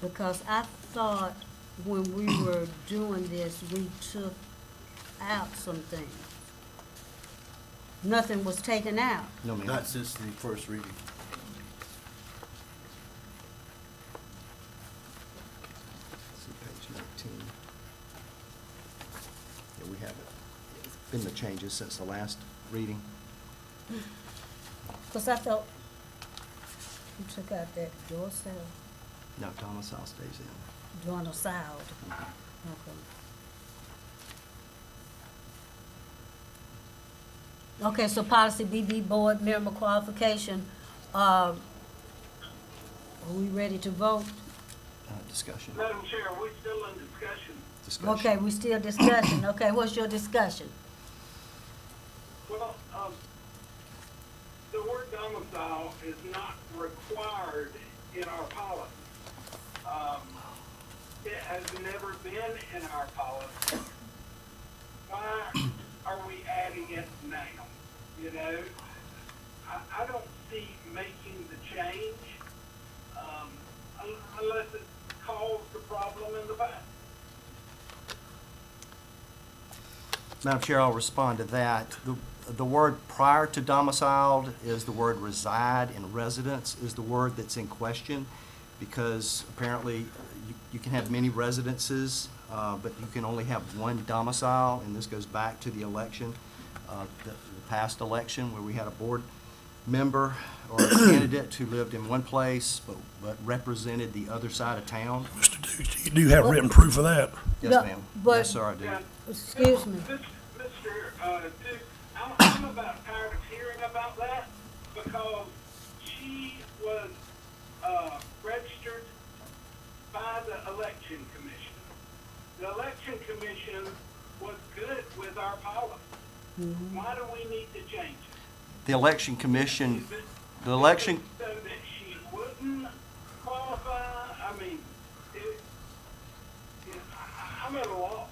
Speaker 1: Because I thought when we were doing this, we took out some things. Nothing was taken out.
Speaker 2: No, ma'am.
Speaker 17: Not since the first reading.
Speaker 2: See page 19. Yeah, we have it. Been no changes since the last reading.
Speaker 1: Because I thought we took out that Dorsey,
Speaker 2: No, domicile stays in.
Speaker 1: Donald Sound. Okay. Okay, so policy BB board member qualification, are we ready to vote?
Speaker 2: Discussion.
Speaker 5: Madam Chair, we're still in discussion.
Speaker 2: Discussion.
Speaker 1: Okay, we still discussing. Okay, what's your discussion?
Speaker 5: Well, the word domicile is not required in our policy. It has never been in our policy. Why are we adding it now? You know, I don't see making the change, unless it caused the problem in the past.
Speaker 2: Madam Chair, I'll respond to that. The word prior to domiciled is the word reside, and residence is the word that's in question, because apparently you can have many residences, but you can only have one domicile, and this goes back to the election, the past election where we had a board member or a candidate who lived in one place but represented the other side of town.
Speaker 4: Mr. Dukes, you do have written proof of that.
Speaker 2: Yes,
Speaker 1: No,
Speaker 2: ma'am.
Speaker 1: but-
Speaker 2: Yes, sir, I do.
Speaker 1: Excuse me.
Speaker 5: Mr. Duke, I'm about tired of hearing about that because she was registered by the election commission. The election commission was good with our policy. Why do we need to change it?
Speaker 2: The election commission,
Speaker 5: Is it-
Speaker 2: the election,
Speaker 5: so that she wouldn't qualify? I mean, I'm at a loss.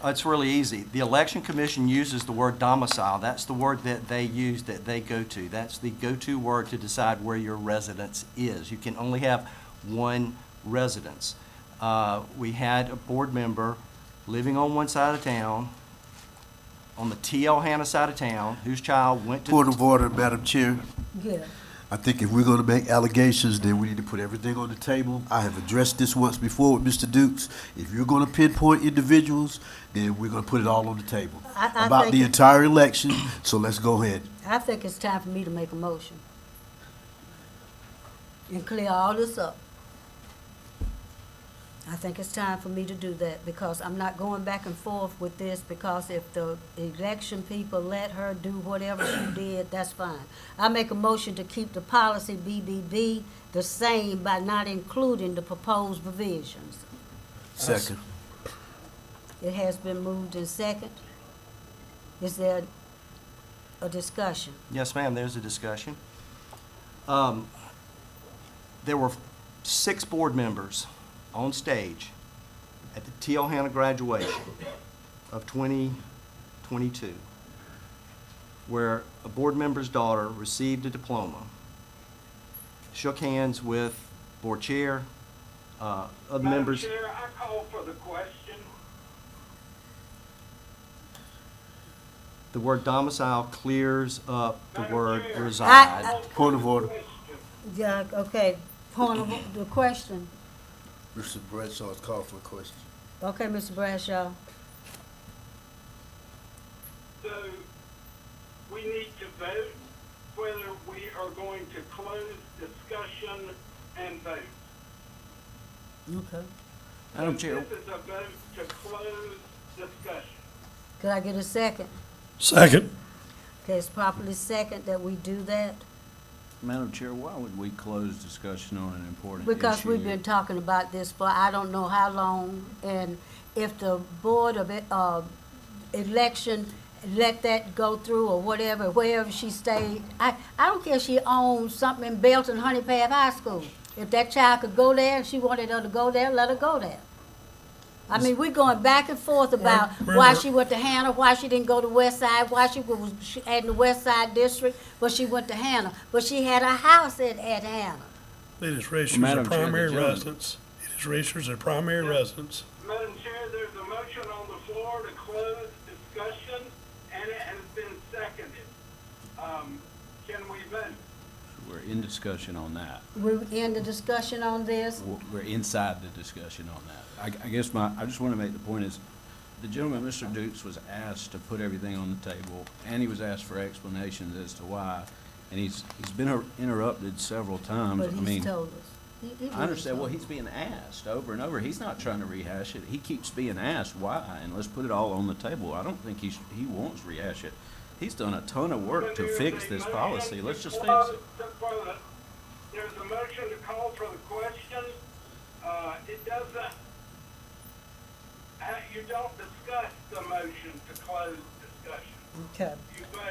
Speaker 2: it's really easy. The election commission uses the word domicile. That's the word that they use, that they go to. That's the go-to word to decide where your residence is. You can only have one residence. We had a board member living on one side of town, on the T.L. Hanna side of town, whose child went to.
Speaker 17: Point of order, Madam Chair.
Speaker 1: Yeah.
Speaker 17: I think if we're gonna make allegations, then we need to put everything on the table. I have addressed this once before with Mr. Dukes. If you're gonna pinpoint individuals, then we're gonna put it all on the table.
Speaker 1: I
Speaker 17: About
Speaker 1: think
Speaker 17: the
Speaker 1: it-
Speaker 17: entire election, so let's go ahead.
Speaker 1: I think it's time for me to make a motion and clear all this up. I think it's time for me to do that because I'm not going back and forth with this because if the election people let her do whatever she did, that's fine. I make a motion to keep the policy BBB the same by not including the proposed provisions.
Speaker 17: Second.
Speaker 1: It has been moved in second. Is there a discussion?
Speaker 2: Yes, ma'am, there's a discussion. There were 6 board members on stage at the T.L. Hanna graduation of 2022, where a board member's daughter received a diploma, shook hands with board chair, other
Speaker 5: Madam
Speaker 2: members.
Speaker 5: Chair, I call for the question.
Speaker 2: The word domicile clears up the
Speaker 5: Madam
Speaker 2: word
Speaker 5: Chair,
Speaker 2: reside.
Speaker 17: Point of order.
Speaker 1: Yeah, okay, point of the question.
Speaker 17: Mr. Bradshaw's called for a question.
Speaker 1: Okay, Mr. Bradshaw.
Speaker 5: So we need to vote whether we are going to close discussion and vote.
Speaker 1: Okay.
Speaker 6: Madam Chair,
Speaker 5: This is a vote to close discussion.
Speaker 1: Could I get a second?
Speaker 4: Second.
Speaker 1: Okay, it's properly second that we do that
Speaker 6: Madam Chair, why would we close discussion on an important
Speaker 1: because
Speaker 6: issue?
Speaker 1: we've been talking about this for I don't know how long. And if the Board of Election let that go through or whatever, wherever she stayed, I don't care if she owns something in Belton Honey Path High School. If that child could go there, if she wanted her to go there, let her go there. I mean, we're going back and forth about why she went to Hannah, why she didn't go to West Side, why she had in the West Side District, but she went to Hannah. But she had a house at Hannah.
Speaker 4: It is registered as a
Speaker 6: Madam Chair, the
Speaker 4: primary
Speaker 6: gentleman-
Speaker 4: residence. It is registered as a primary residence.
Speaker 5: Madam Chair, there's a motion on the floor to close discussion, and it has been seconded. Can we vote?
Speaker 6: We're in discussion on that.
Speaker 1: We're in the discussion on this.
Speaker 6: We're inside the discussion on that. I guess I just want to make the point is, the gentleman, Mr. Dukes, was asked to put everything on the table, and he was asked for explanations as to why, and he's been interrupted several times.
Speaker 1: But
Speaker 6: I
Speaker 1: he's
Speaker 6: mean,
Speaker 1: told us. He
Speaker 6: I understand, well,
Speaker 1: told
Speaker 6: he's being asked over and over. He's not trying to rehash it. He keeps being asked why, and let's put it all on the table. I don't think he wants to rehash it. He's done a ton of work to fix this policy. Let's just fix it.
Speaker 5: There's a motion to call for the question. It doesn't, you don't discuss the motion to close discussion.
Speaker 1: Okay.
Speaker 5: You vote.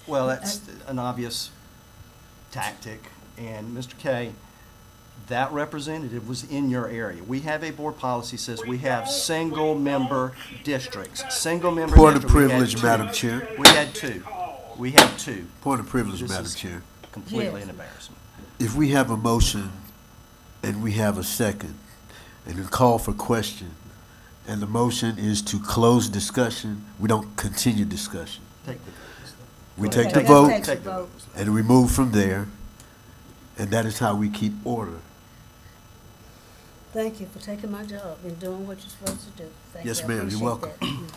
Speaker 2: Well, that's an obvious tactic, and Mr. Kay, that representative was in your area. We have a board policy says we have single-member districts, single-member
Speaker 17: Point of
Speaker 2: districts. We had
Speaker 17: privilege,
Speaker 2: two.
Speaker 17: Madam Chair.
Speaker 2: We had two. We had two.
Speaker 17: Point of privilege,
Speaker 2: This
Speaker 17: Madam
Speaker 2: is
Speaker 17: Chair.
Speaker 2: completely
Speaker 1: Yes.
Speaker 2: an embarrassment.
Speaker 17: If we have a motion and we have a second and a call for question, and the motion is to close discussion, we don't continue discussion.
Speaker 2: Take the
Speaker 17: We
Speaker 1: Okay,
Speaker 17: take the
Speaker 1: let's
Speaker 17: vote
Speaker 1: take the
Speaker 2: Take the
Speaker 1: vote.
Speaker 17: and we move from there, and that is how we keep order.
Speaker 1: Thank you for taking my job and doing what you're supposed to do. Thank
Speaker 17: Yes,
Speaker 1: you. I
Speaker 17: ma'am. You're
Speaker 1: appreciate
Speaker 17: welcome.
Speaker 1: that.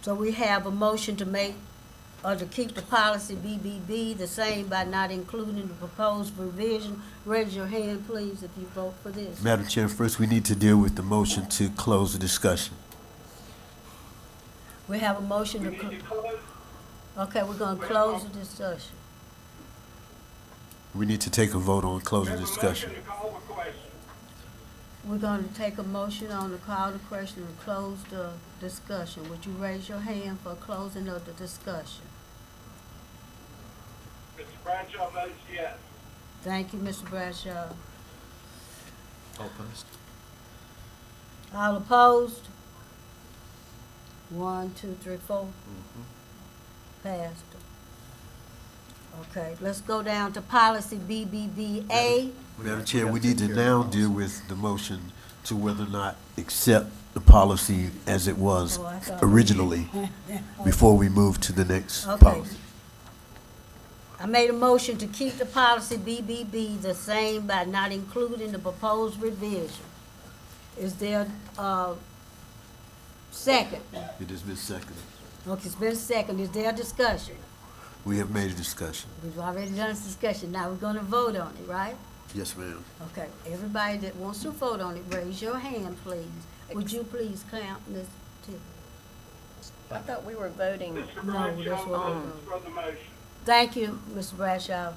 Speaker 1: So we have a motion to make or to keep the policy BBB the same by not including the proposed revision? Raise your hand, please, if you vote for this.
Speaker 17: Madam Chair, first we need to deal with the motion to close the discussion.
Speaker 1: We have a motion
Speaker 5: We
Speaker 1: to,
Speaker 5: need to close.
Speaker 1: okay, we're gonna close the discussion.
Speaker 17: We need to take a vote on
Speaker 5: We
Speaker 17: closing
Speaker 5: have a
Speaker 17: discussion.
Speaker 5: motion to call the question.
Speaker 1: We're gonna take a motion on the call to question and close the discussion. Would you raise your hand for closing of the discussion?
Speaker 5: Mr. Bradshaw votes yes.
Speaker 1: Thank you, Mr. Bradshaw.
Speaker 2: All opposed?
Speaker 1: All opposed? 1, 2, 3, 4. Passed. Okay, let's go down to policy BBVA.
Speaker 17: Madam Chair, we need to now deal with the motion to whether or not accept the policy as it was
Speaker 1: Oh, I thought-
Speaker 17: originally before we move to the next
Speaker 1: Okay.
Speaker 17: policy.
Speaker 1: I made a motion to keep the policy BBB the same by not including the proposed revision. Is there a second?
Speaker 17: It has been seconded.
Speaker 1: Okay, it's been seconded. Is there a discussion?
Speaker 17: We have made a discussion.
Speaker 1: We've already done this discussion. Now we're gonna vote on it, right?
Speaker 17: Yes, ma'am.
Speaker 1: Okay, everybody that wants to vote on it, raise your hand, please. Would you please count, Ms. Tiffany?
Speaker 13: I thought we were voting.
Speaker 5: Mr.
Speaker 1: No,
Speaker 5: Bradshaw
Speaker 1: that's what we're
Speaker 5: votes for the motion.
Speaker 1: Thank you, Mr. Bradshaw.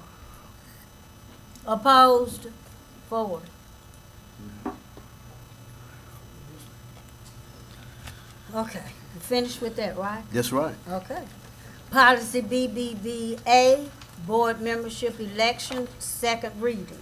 Speaker 1: Opposed? 4. Okay, you finished with that, right?
Speaker 17: That's right.
Speaker 1: Okay. Policy BBVA, board membership election, second reading.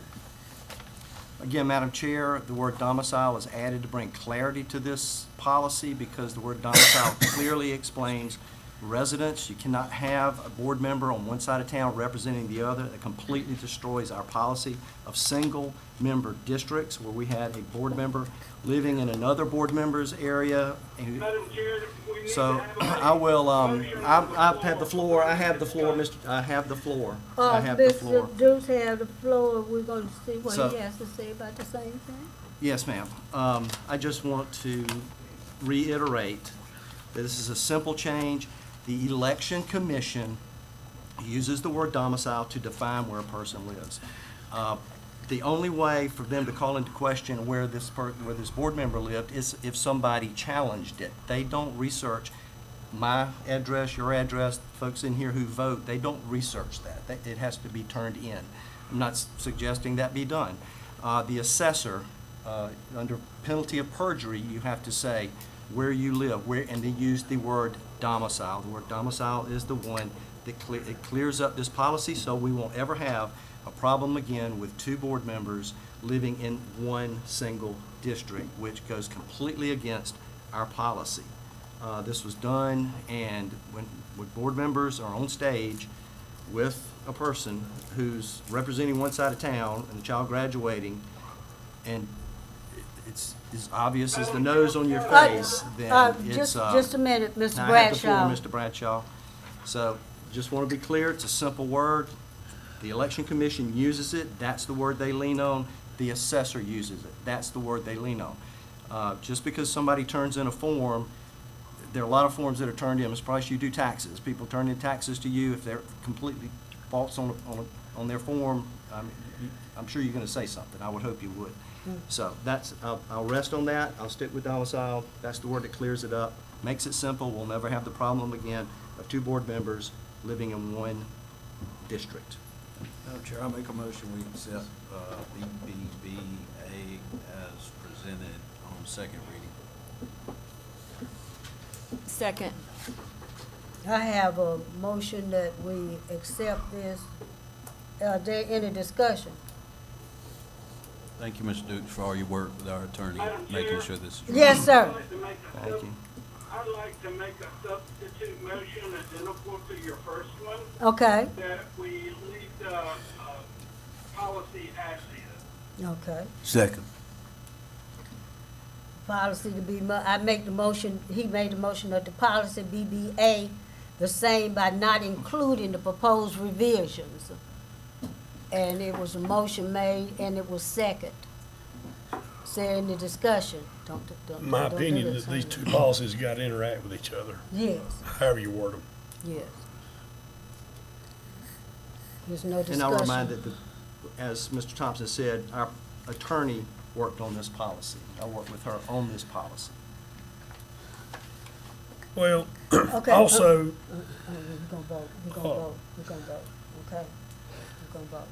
Speaker 2: Again, Madam Chair, the word domicile is added to bring clarity to this policy because the word domicile clearly explains residents. You cannot have a board member on one side of town representing the other. It completely destroys our policy of single-member districts where we had a board member living in another board member's area.
Speaker 5: Madam Chair, we need to
Speaker 2: So
Speaker 5: have a
Speaker 2: I will,
Speaker 5: motion on
Speaker 2: I've had the floor, I have the floor, Mr., I have the floor. I have the floor.
Speaker 1: Mr. Dukes have the floor. We're gonna see what
Speaker 2: So-
Speaker 1: he has to say about the same thing.
Speaker 2: Yes, ma'am. I just want to reiterate that this is a simple change. The Election Commission uses the word domicile to define where a person lives. The only way for them to call into question where this board member lived is if somebody challenged it. They don't research my address, your address, folks in here who vote, they don't research that. It has to be turned in. I'm not suggesting that be done. The assessor, under penalty of perjury, you have to say where you live, and then use the word domicile. The word domicile is the one that it clears up this policy, so we won't ever have a problem again with 2 board members living in one single district, which goes completely against our policy. This was done, and when board members are on stage with a person who's representing one side of town and the child graduating, and it's as obvious as the nose on your face, then it's...
Speaker 1: Just a minute, Mr.
Speaker 2: Now, I have the floor,
Speaker 1: Bradshaw.
Speaker 2: Mr. Bradshaw. So, just want to be clear, it's a simple word. The Election Commission uses it, that's the word they lean on. The assessor uses it, that's the word they lean on. Just because somebody turns in a form, there are a lot of forms that are turned in. Mr. Price, you do taxes. People turn in taxes to you. If they're completely false on their form, I'm sure you're going to say something. I would hope you would. So I'll rest on that. I'll stick with domicile. That's the word that clears it up, makes it simple. We'll never have the problem again of 2 board members living in one district.
Speaker 6: Madam Chair, I make a motion we accept BBVA as presented on second reading.
Speaker 16: Second.
Speaker 1: I have a motion that we accept this. Are there any discussion?
Speaker 6: Thank you, Mr. Dukes, for all your work with our attorney,
Speaker 5: Madam
Speaker 6: making
Speaker 5: Chair.
Speaker 6: sure this is right.
Speaker 1: Yes, sir.
Speaker 2: Thank you.
Speaker 5: I'd like to make a substitute motion identical to your first one,
Speaker 1: Okay,
Speaker 5: that we leave the policy as is.
Speaker 1: okay.
Speaker 17: Second.
Speaker 1: Policy to be, I make the motion, he made the motion that the policy BBA the same by not including the proposed revisions. And it was a motion made and it was second. Say in the discussion, don't
Speaker 4: My
Speaker 1: don't do
Speaker 4: opinion
Speaker 1: this,
Speaker 4: that these
Speaker 1: huh?
Speaker 4: 2 policies got to interact with each other,
Speaker 1: Yes,
Speaker 4: however you word them.
Speaker 1: yes. There's no
Speaker 2: And
Speaker 1: discussion.
Speaker 2: I'll remind that, as Mr. Thompson said, our attorney worked on this policy. I worked with her on this policy.
Speaker 4: Well,
Speaker 1: Okay.
Speaker 4: also,
Speaker 1: We're gonna vote, we're gonna vote, we're gonna vote, okay? We're gonna vote.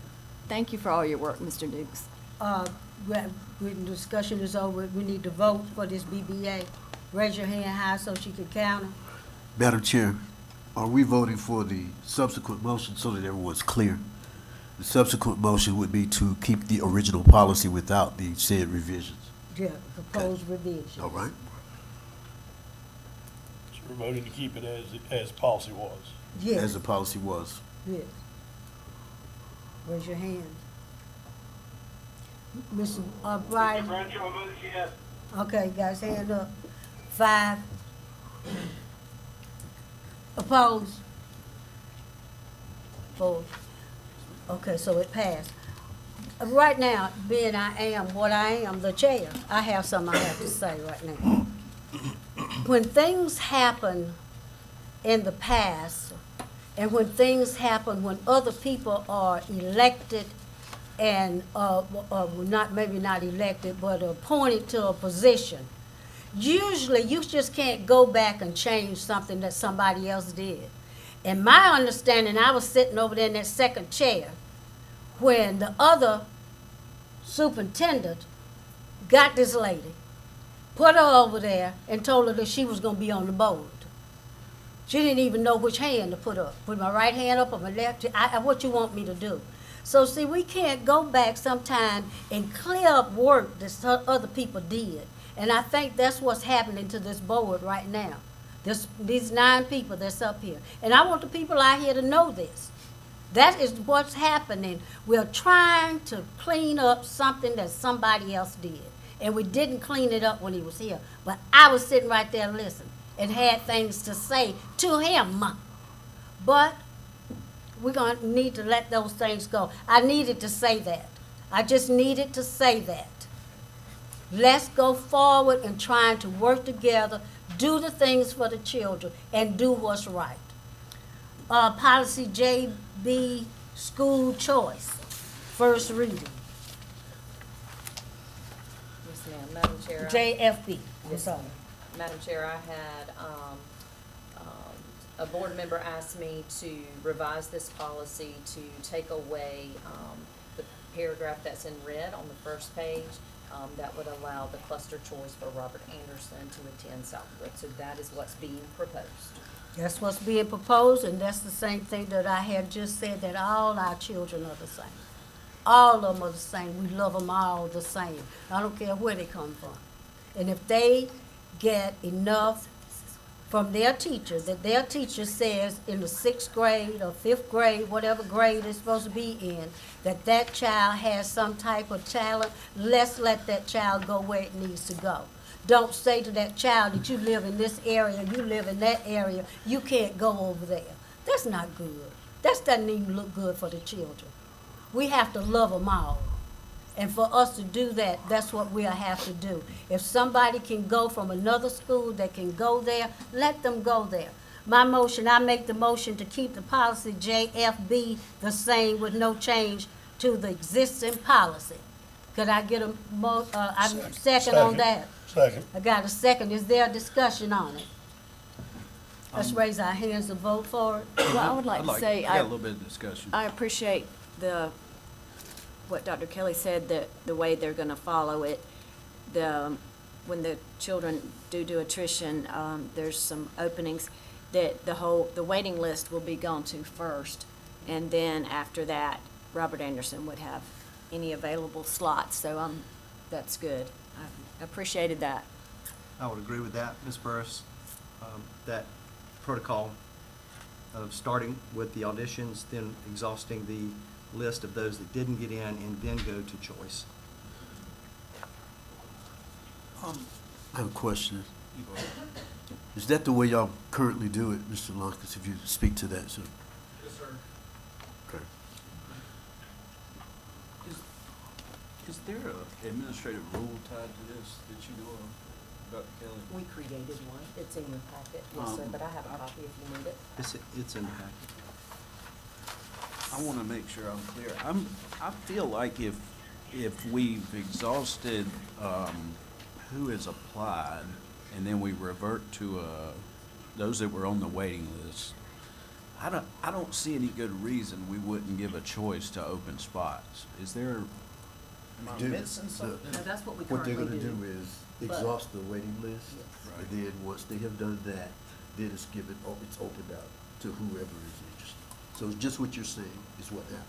Speaker 16: Thank you for all your work, Mr. Dukes.
Speaker 1: Written discussion is over, we need to vote for this BBA. Raise your hand high so she can count them.
Speaker 17: Madam Chair, are we voting for the subsequent motion so that everyone's clear? The subsequent motion would be to keep the original policy without the said revisions.
Speaker 1: Yeah, proposed revision.
Speaker 17: All right?
Speaker 4: so we're voting to keep it as policy was.
Speaker 1: Yes,
Speaker 17: As the policy was.
Speaker 1: yes. Raise your hand. Mr. Brian,
Speaker 5: Bradshaw votes yes.
Speaker 1: okay, guys, hand up. 5. Opposed? 4. Okay, so it passed. Right now, being I am what I am, the chair, I have something I have to say right now. When things happen in the past, and when things happen when other people are elected and, maybe not elected, but appointed to a position, usually you just can't go back and change something that somebody else did. In my understanding, I was sitting over there in that second chair when the other superintendent got this lady, put her over there, and told her that she was going to be on the board. She didn't even know which hand to put up. Put my right hand up or my left. What you want me to do? So see, we can't go back sometime and clear up work that other people did. And I think that's what's happening to this board right now. These 9 people that's up here. And I want the people out here to know this. That is what's happening. We're trying to clean up something that somebody else did. And we didn't clean it up when he was here. But I was sitting right there listening and had things to say to him. But we're going to need to let those things go. I needed to say that. I just needed to say that. Let's go forward and trying to work together, do the things for the children, and do what's right. Policy JB, school choice, first reading.
Speaker 7: Yes, ma'am. Madam Chair.
Speaker 1: JFB, I'm
Speaker 7: Yes,
Speaker 1: sorry.
Speaker 7: Madam Chair, I had a board member asked me to revise this policy to take away the paragraph that's in red on the first page. That would allow the cluster choice for Robert Anderson to attend Southwood. So that is what's being proposed.
Speaker 1: That's what's being proposed, and that's the same thing that I had just said, that all our children are the same. All of them are the same. We love them all the same. I don't care where they come from. And if they get enough from their teacher, that their teacher says in the 6th grade or 5th grade, whatever grade they're supposed to be in, that that child has some type of talent, let's let that child go where it needs to go. Don't say to that child that you live in this area, you live in that area, you can't go over there. That's not good. That doesn't even look good for the children. We have to love them all. And for us to do that, that's what we'll have to do. If somebody can go from another school that can go there, let them go there. My motion, I make the motion to keep the policy JFB the same with no change to the existing policy. Could I get a second on that?
Speaker 4: Second.
Speaker 1: I got a second. Is there a discussion on it? Let's raise our hands and vote for it.
Speaker 16: Well, I would like to say,
Speaker 6: I got a little bit of discussion.
Speaker 16: I appreciate what Dr. Kelly said, that the way they're gonna follow it. When the children do attrition, there's some openings that the waiting list will be gone to first. And then after that, Robert Anderson would have any available slots. So that's good. I appreciated that.
Speaker 2: I would agree with that, Ms. Burris. That protocol of starting with the auditions, then exhausting the list of those that didn't get in, and then go to choice.
Speaker 17: I have a question. Is that the way y'all currently do it, Mr. Lonkus, if you speak to that, sir?
Speaker 8: Yes, sir.
Speaker 17: Okay.
Speaker 6: Is there an administrative rule tied to this that you know of, Dr. Kelly?
Speaker 7: We created one. It's in your packet, yes, sir, but I have a copy if you need it.
Speaker 2: It's in the packet.
Speaker 6: I want to make sure I'm clear. I feel like if we've exhausted, who has applied, and then we revert to, those that were on the waiting list, I don't see any good reason we wouldn't give a choice to open spots. Is there, am I
Speaker 17: Do.
Speaker 6: missing something?
Speaker 7: No, that's what we
Speaker 17: What they're
Speaker 7: currently
Speaker 17: gonna
Speaker 7: do.
Speaker 17: do is
Speaker 7: But-
Speaker 17: exhaust the waiting list,
Speaker 6: Right.
Speaker 17: and then once they have done that, then it's given, it's opened up to whoever is interested. So it's just what you're saying is what happens.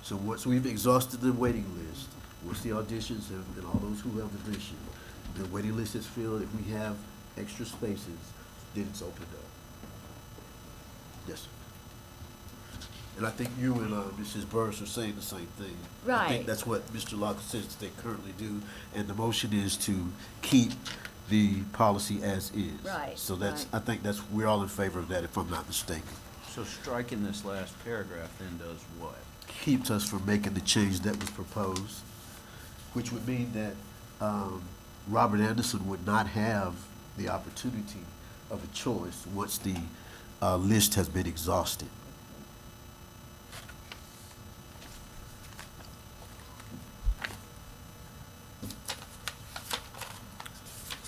Speaker 17: So once we've exhausted the waiting list, once the auditions and all those who have auditioned, the waiting list is filled, if we have extra spaces, then it's opened up. Yes, sir. And I think you and, Mrs. Burris are saying the same thing. I
Speaker 16: Right.
Speaker 17: think that's what Mr. Locke says they currently do, and the motion is to keep the policy as is.
Speaker 16: Right,
Speaker 17: So that's,
Speaker 16: right.
Speaker 17: I think that's, we're all in favor of that, if I'm not mistaken.
Speaker 6: So striking this last paragraph then does what?
Speaker 17: Keeps us from making the change that was proposed, which would mean that, Robert Anderson would not have the opportunity of a choice once the, list has been exhausted.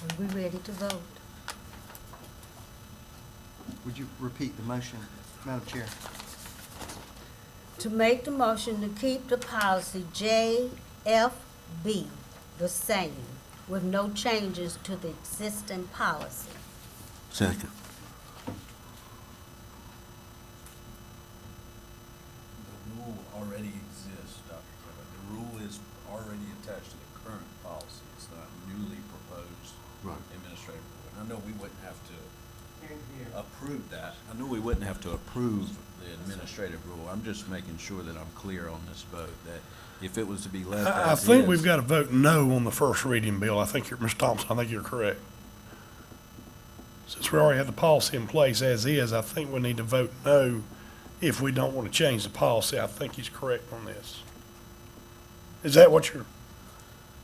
Speaker 1: Are we ready to vote?
Speaker 2: Would you repeat the motion, Madam Chair?
Speaker 1: To make the motion to keep the policy JFB the same, with no changes to the existing policy.
Speaker 17: Second.
Speaker 6: The rule already exists, Dr. Kelly. The rule is already attached to the current policy. It's not newly proposed
Speaker 17: Right.
Speaker 6: administrative rule. And I know we wouldn't have to approve that. I know we wouldn't have to approve the administrative rule. I'm just making sure that I'm clear on this vote, that if it was to be left
Speaker 4: I
Speaker 6: as
Speaker 4: think
Speaker 6: is-
Speaker 4: we've got to vote no on the first reading, Bill. I think Ms. Thompson, I think you're correct. Since we already have the policy in place as is, I think we need to vote no if we don't want to change the policy. I think he's correct on this. Is that what you're,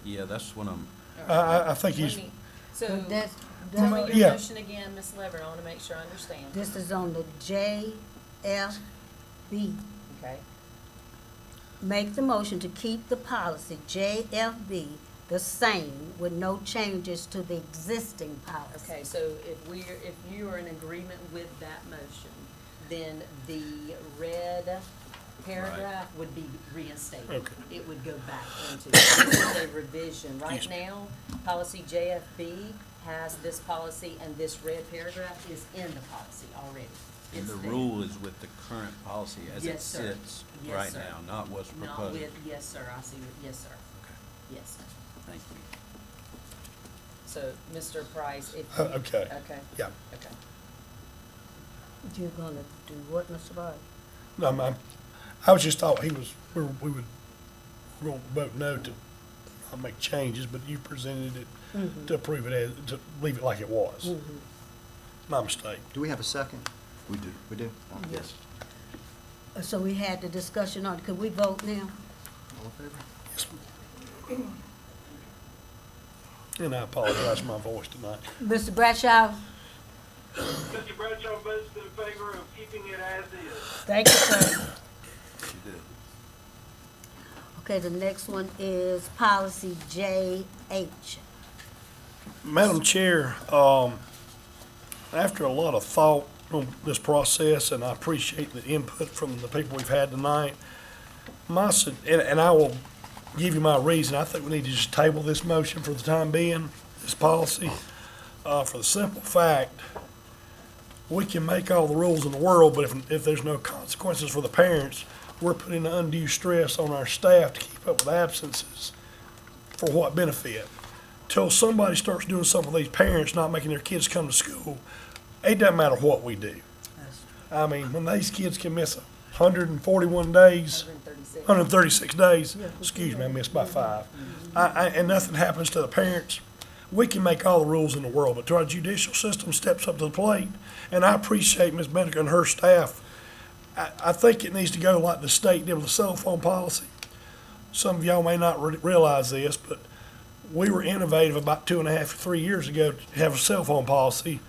Speaker 6: Yeah, that's what I'm,
Speaker 4: I think
Speaker 7: Let
Speaker 4: he's,
Speaker 7: me- So,
Speaker 1: But that's,
Speaker 7: tell me
Speaker 1: that's,
Speaker 7: your
Speaker 4: Yeah.
Speaker 7: motion again, Ms. Lever, I want to make sure I understand.
Speaker 1: this is on the JFB.
Speaker 7: Okay,
Speaker 1: Make the motion to keep the policy JFB the same with no changes to the existing policy.
Speaker 7: okay, so if you are in agreement with that motion, then the red paragraph would be reinstated.
Speaker 4: Okay.
Speaker 7: It would go back into, this is a revision. Right now, policy JFB has this policy, and this red paragraph is in the policy already.
Speaker 6: and
Speaker 7: It's
Speaker 6: the
Speaker 7: there.
Speaker 6: rule is with the current policy as it
Speaker 7: Yes, sir.
Speaker 6: sits
Speaker 7: Yes,
Speaker 6: right
Speaker 7: sir.
Speaker 6: now, not what's
Speaker 7: Not
Speaker 6: proposed.
Speaker 7: with, yes, sir, I see, yes, sir,
Speaker 6: Okay,
Speaker 7: yes.
Speaker 6: thank you.
Speaker 7: So, Mr. Price, if you.
Speaker 4: Okay.
Speaker 7: Okay.
Speaker 4: Yeah.
Speaker 7: Okay.
Speaker 1: You're gonna do what, Mr. Bard?
Speaker 4: no, I was just thought we would, we're going to vote no to not make changes, but you presented it to approve it as, to leave it like it was. My mistake.
Speaker 2: Do we have a second?
Speaker 17: We do.
Speaker 2: We do?
Speaker 17: Yes.
Speaker 1: So we had the discussion on, could we vote now?
Speaker 2: All in favor?
Speaker 4: Yes. And I apologize for my voice tonight.
Speaker 1: Mr. Bradshaw?
Speaker 5: Mr. Bradshaw votes in favor of keeping it as is.
Speaker 1: Thank you, sir.
Speaker 17: You did.
Speaker 1: Okay, the next one is policy JH.
Speaker 4: Madam Chair, after a lot of thought on this process, and I appreciate the input from the people we've had tonight, and I will give you my reason, I think we need to just table this motion for the time being, this policy, for the simple fact, we can make all the rules in the world, but if there's no consequences for the parents, we're putting undue stress on our staff to keep up with absences. For what benefit? Till somebody starts doing something with these parents, not making their kids come to school, it doesn't matter what we do. I mean, when these kids can miss 141 days, 136 days, excuse me, I missed by 5, and nothing happens to the parents, we can make all the rules in the world, but till our judicial system steps up to the plate, and I appreciate Ms. Bennick and her staff, I think it needs to go like the state did with the cell phone policy. Some of y'all may not realize this, but we were innovative about 2.5 to 3 years ago to have a cell phone policy,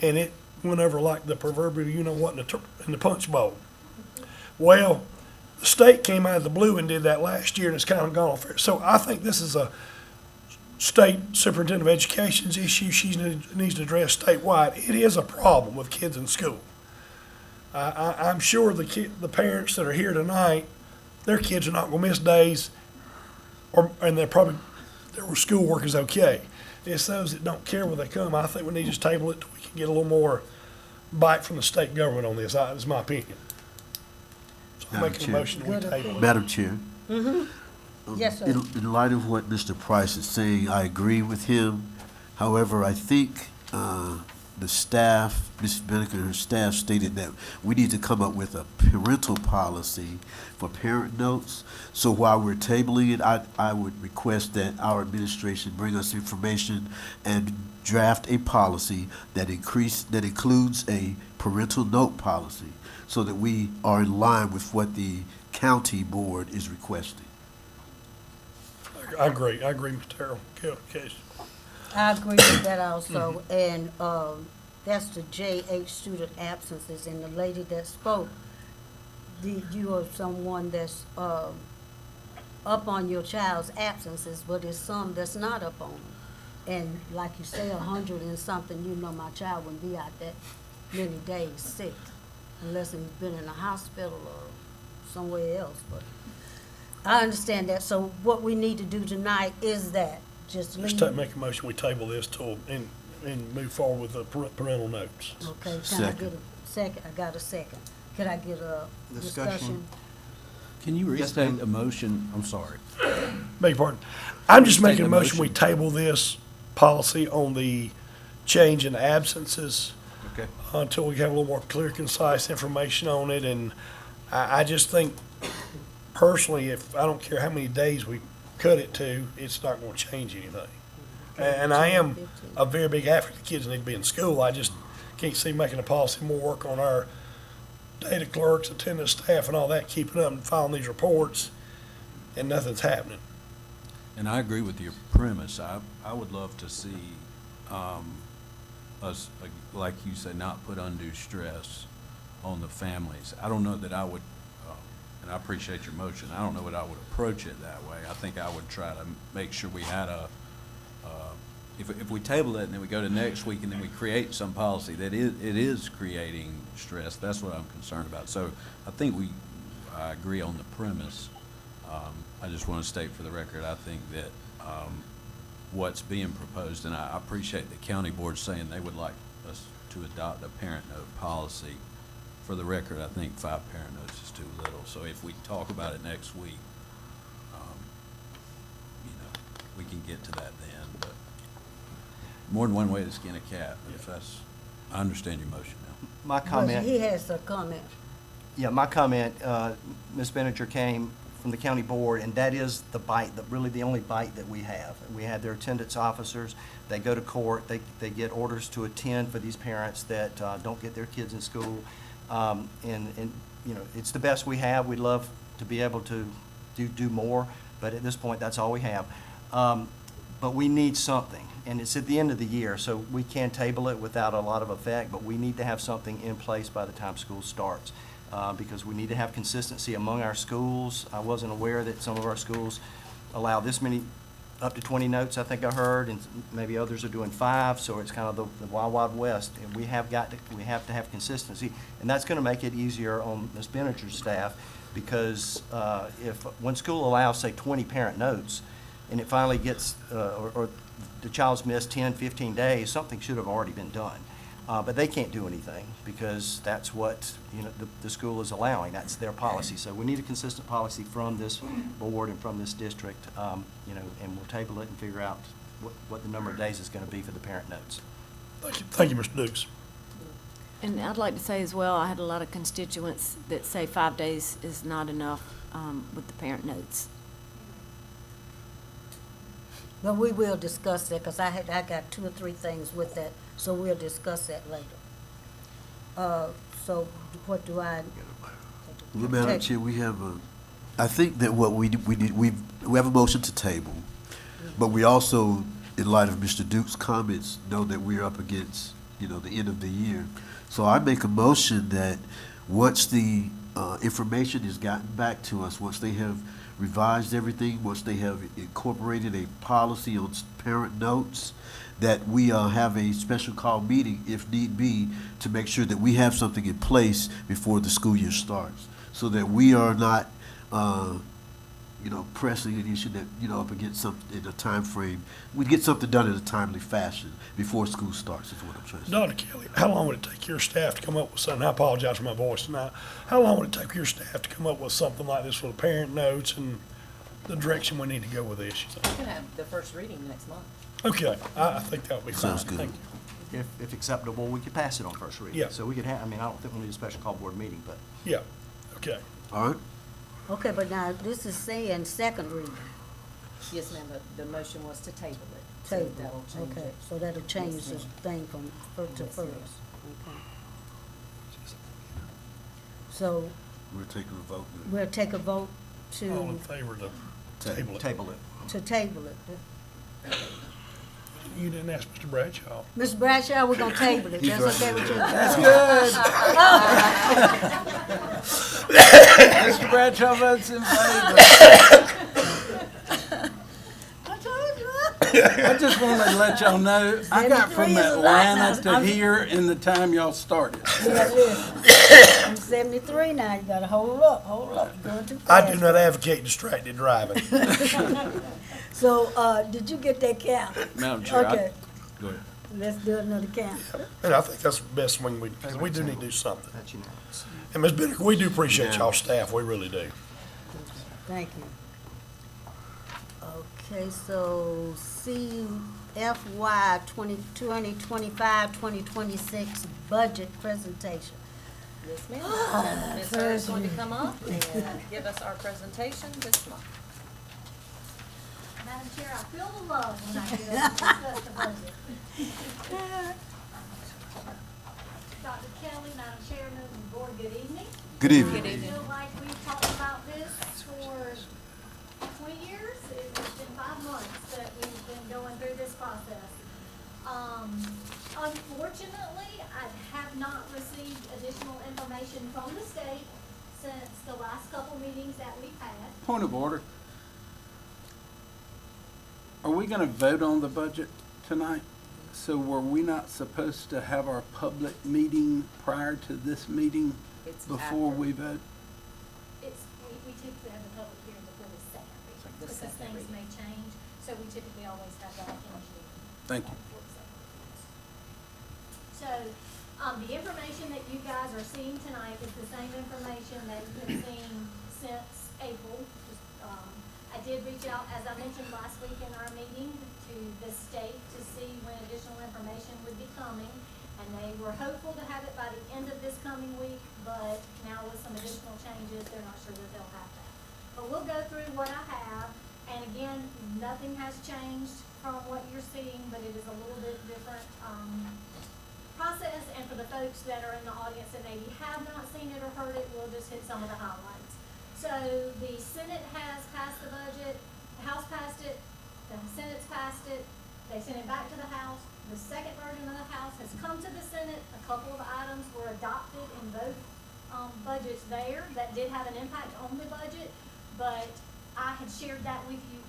Speaker 4: and it went over like the proverbial you-know-what in the punch bowl. Well, the state came out of the blue and did that last year, and it's kind of gone off. So I think this is a state superintendent of education's issue. She needs to address statewide. It is a problem with kids in school. I'm sure the parents that are here tonight, their kids are not going to miss days, and their schoolwork is okay. It's those that don't care when they come. I think we need to just table it till we can get a little more bite from the state government on this. That's my opinion. So I'm
Speaker 17: Madam
Speaker 4: making a
Speaker 17: Chair.
Speaker 4: motion that we table it.
Speaker 17: Madam Chair.
Speaker 1: Yes, sir.
Speaker 17: In light of what Mr. Price is saying, I agree with him. However, I think the staff, Ms. Bennick and her staff stated that we need to come up with a parental policy for parent notes. So while we're tabling it, I would request that our administration bring us information and draft a policy that includes a parental note policy so that we are in line with what the county board is requesting.
Speaker 4: I agree, Mr. Terrell. Case.
Speaker 1: I agree with that also, and that's the JH student absences, and the lady that spoke, you are someone that's up on your child's absences, but there's some that's not up on them. And like you say, 100 and something, you know my child wouldn't be out that many days sick, unless he's been in a hospital or somewhere else, but I understand that. So what we need to do tonight is that, just leave.
Speaker 4: Make a motion, we table this and move forward with the parental notes.
Speaker 1: Okay, can I get a second? I got a second. Could I get a discussion?
Speaker 6: Can you restate the motion? I'm sorry.
Speaker 4: Beg your pardon. I'm just
Speaker 6: Restate
Speaker 4: making a
Speaker 6: the
Speaker 4: motion, we table this policy on the change in absences
Speaker 6: Okay.
Speaker 4: until we have a little more clear, concise information on it. And I just think personally, I don't care how many days we cut it to, it's not gonna change anything. And I am a very big advocate, the kids need to be in school. I just can't see making a policy more work on our data clerks, attendance staff and all that, keeping up and filing these reports, and nothing's happening.
Speaker 6: And I agree with your premise. I would love to see us, like you said, not put undue stress on the families. I don't know that I would, and I appreciate your motion, I don't know that I would approach it that way. I think I would try to make sure we had if we table it and then we go to next week and then we create some policy that it is creating stress, that's what I'm concerned about. So I think I agree on the premise. I just want to state for the record, I think that what's being proposed, and I appreciate the county board saying they would like us to adopt a parent note policy. For the record, I think 5 parent notes is too little. So if we talk about it next week, we can get to that then. But more than one way to skin a cat. If that's, I understand your motion now.
Speaker 2: My comment.
Speaker 1: He has a comment.
Speaker 2: Yeah, my comment, Ms. Benninger came from the county board, and that is the bite, really the only bite that we have. We have their attendance officers. They go to court. They get orders to attend for these parents that don't get their kids in school. And it's the best we have. We'd love to be able to do more, but at this point, that's all we have. But we need something, and it's at the end of the year, so we can table it without a lot of effect, but we need to have something in place by the time school starts, because we need to have consistency among our schools. I wasn't aware that some of our schools allow this many, up to 20 notes, I think I heard, and maybe others are doing 5, so it's kind of the wild, wild west. And we have to have consistency, and that's going to make it easier on Ms. Benninger's staff, because if one school allows, say, 20 parent notes, and it finally gets, or the child's missed 10, 15 days, something should have already been done. But they can't do anything, because that's what the school is allowing. That's their policy. So we need a consistent policy from this board and from this district, and we'll table it and figure out what the number of days is going to be for the parent notes.
Speaker 4: Thank you, Mr. Dukes.
Speaker 16: And I'd like to say as well, I had a lot of constituents that say 5 days is not enough with the parent notes.
Speaker 1: But we will discuss that, because I got 2 or 3 things with that, so we'll discuss that later. So what do I?
Speaker 17: Well, Madam Chair, we have I think that what we need, we have a motion to table, but we also, in light of Mr. Duke's comments, know that we're up against, the end of the year. So I make a motion that once the information is gotten back to us, once they have revised everything, once they have incorporated a policy on parent notes, that we have a special call meeting, if need be, to make sure that we have something in place before the school year starts, so that we are not, pressing an issue that, up against something in a time frame. We get something done in a timely fashion before school starts, is what I'm trying to say.
Speaker 4: Dr. Kelly, how long would it take your staff to come up with something? I apologize for my voice tonight. How long would it take your staff to come up with something like this with parent notes and the direction we need to go with this?
Speaker 7: We can have the first reading next month.
Speaker 4: Okay, I think that would be fine.
Speaker 17: Sounds good.
Speaker 4: Thank you.
Speaker 2: If acceptable, we could pass it on first reading.
Speaker 4: Yeah.
Speaker 2: So we could have, I mean, I don't think we'll need a special call board meeting, but
Speaker 4: Yeah, okay.
Speaker 17: All right?
Speaker 1: Okay, but now this is saying second reading.
Speaker 7: Yes, ma'am, but the motion was to table it. So
Speaker 1: Table,
Speaker 7: that'll change
Speaker 1: okay,
Speaker 7: it.
Speaker 1: so that'll change
Speaker 7: Yes,
Speaker 1: the
Speaker 7: ma'am.
Speaker 1: thing from first to
Speaker 7: Yes,
Speaker 1: first.
Speaker 7: ma'am.
Speaker 1: Okay. So
Speaker 17: We're taking a vote.
Speaker 1: we'll take a vote
Speaker 4: All in
Speaker 1: to
Speaker 4: favor to table it?
Speaker 2: table it.
Speaker 1: table it.
Speaker 4: You didn't ask Mr. Bradshaw.
Speaker 1: Mr. Bradshaw, we're gonna table it.
Speaker 17: He's
Speaker 1: That's okay
Speaker 17: right.
Speaker 1: with you?
Speaker 3: That's good. Mr. Bradshaw votes in favor. I just wanted to let y'all know, I got from
Speaker 1: 73 is a lot
Speaker 3: Atlanta
Speaker 1: now.
Speaker 3: to here in the time y'all started.
Speaker 1: Yeah, listen. I'm 73 now, you gotta hold up, you're going too fast.
Speaker 4: I do not advocate distracted driving.
Speaker 1: So, did you get that count?
Speaker 3: Madam Chair,
Speaker 1: Okay,
Speaker 3: Go ahead.
Speaker 1: let's do another count.
Speaker 4: And I think that's the best thing because we do need to do something.
Speaker 2: That's unanimous.
Speaker 4: And Ms. Benner, we do appreciate y'all staff, we really do.
Speaker 1: Thank you. Okay, so CFY 2025-2026 budget presentation.
Speaker 7: Yes, ma'am. Ms. Earl is going to come up and give us our presentation this month.
Speaker 9: Madam Chair, I feel the love when I get up to discuss the budget. Dr. Kelly, Madam Chairman, and Board, good evening.
Speaker 17: Good evening.
Speaker 9: I feel like we've talked about this for 20 years. It's been 5 months that we've been going through this process. Unfortunately, I have not received additional information from the state since the last couple meetings that we've had.
Speaker 3: Point of order. Are we gonna vote on the budget tonight? So were we not supposed to have our public meeting prior to this meeting
Speaker 7: It's
Speaker 3: before
Speaker 7: after.
Speaker 3: we vote?
Speaker 9: We typically have the public hearing before the second reading,
Speaker 7: The
Speaker 9: because
Speaker 7: second
Speaker 9: things
Speaker 7: reading.
Speaker 9: may change, so we typically always have that in June.
Speaker 3: Thank you.
Speaker 9: before the second reading. So, the information that you guys are seeing tonight is the same information that you've been seeing since April. I did reach out, as I mentioned last week in our meeting, to the state to see when additional information would be coming. And they were hopeful to have it by the end of this coming week, but now with some additional changes, they're not sure that they'll have that. But we'll go through what I have, and again, nothing has changed from what you're seeing, but it is a little bit different, process. And for the folks that are in the audience that maybe have not seen it or heard it, we'll just hit some of the highlights. So the Senate has passed the budget, the House passed it, the Senate's passed it, they sent it back to the House. The second version of the House has come to the Senate. A couple of items were adopted in both budgets there that did have an impact on the budget, but I had shared that with you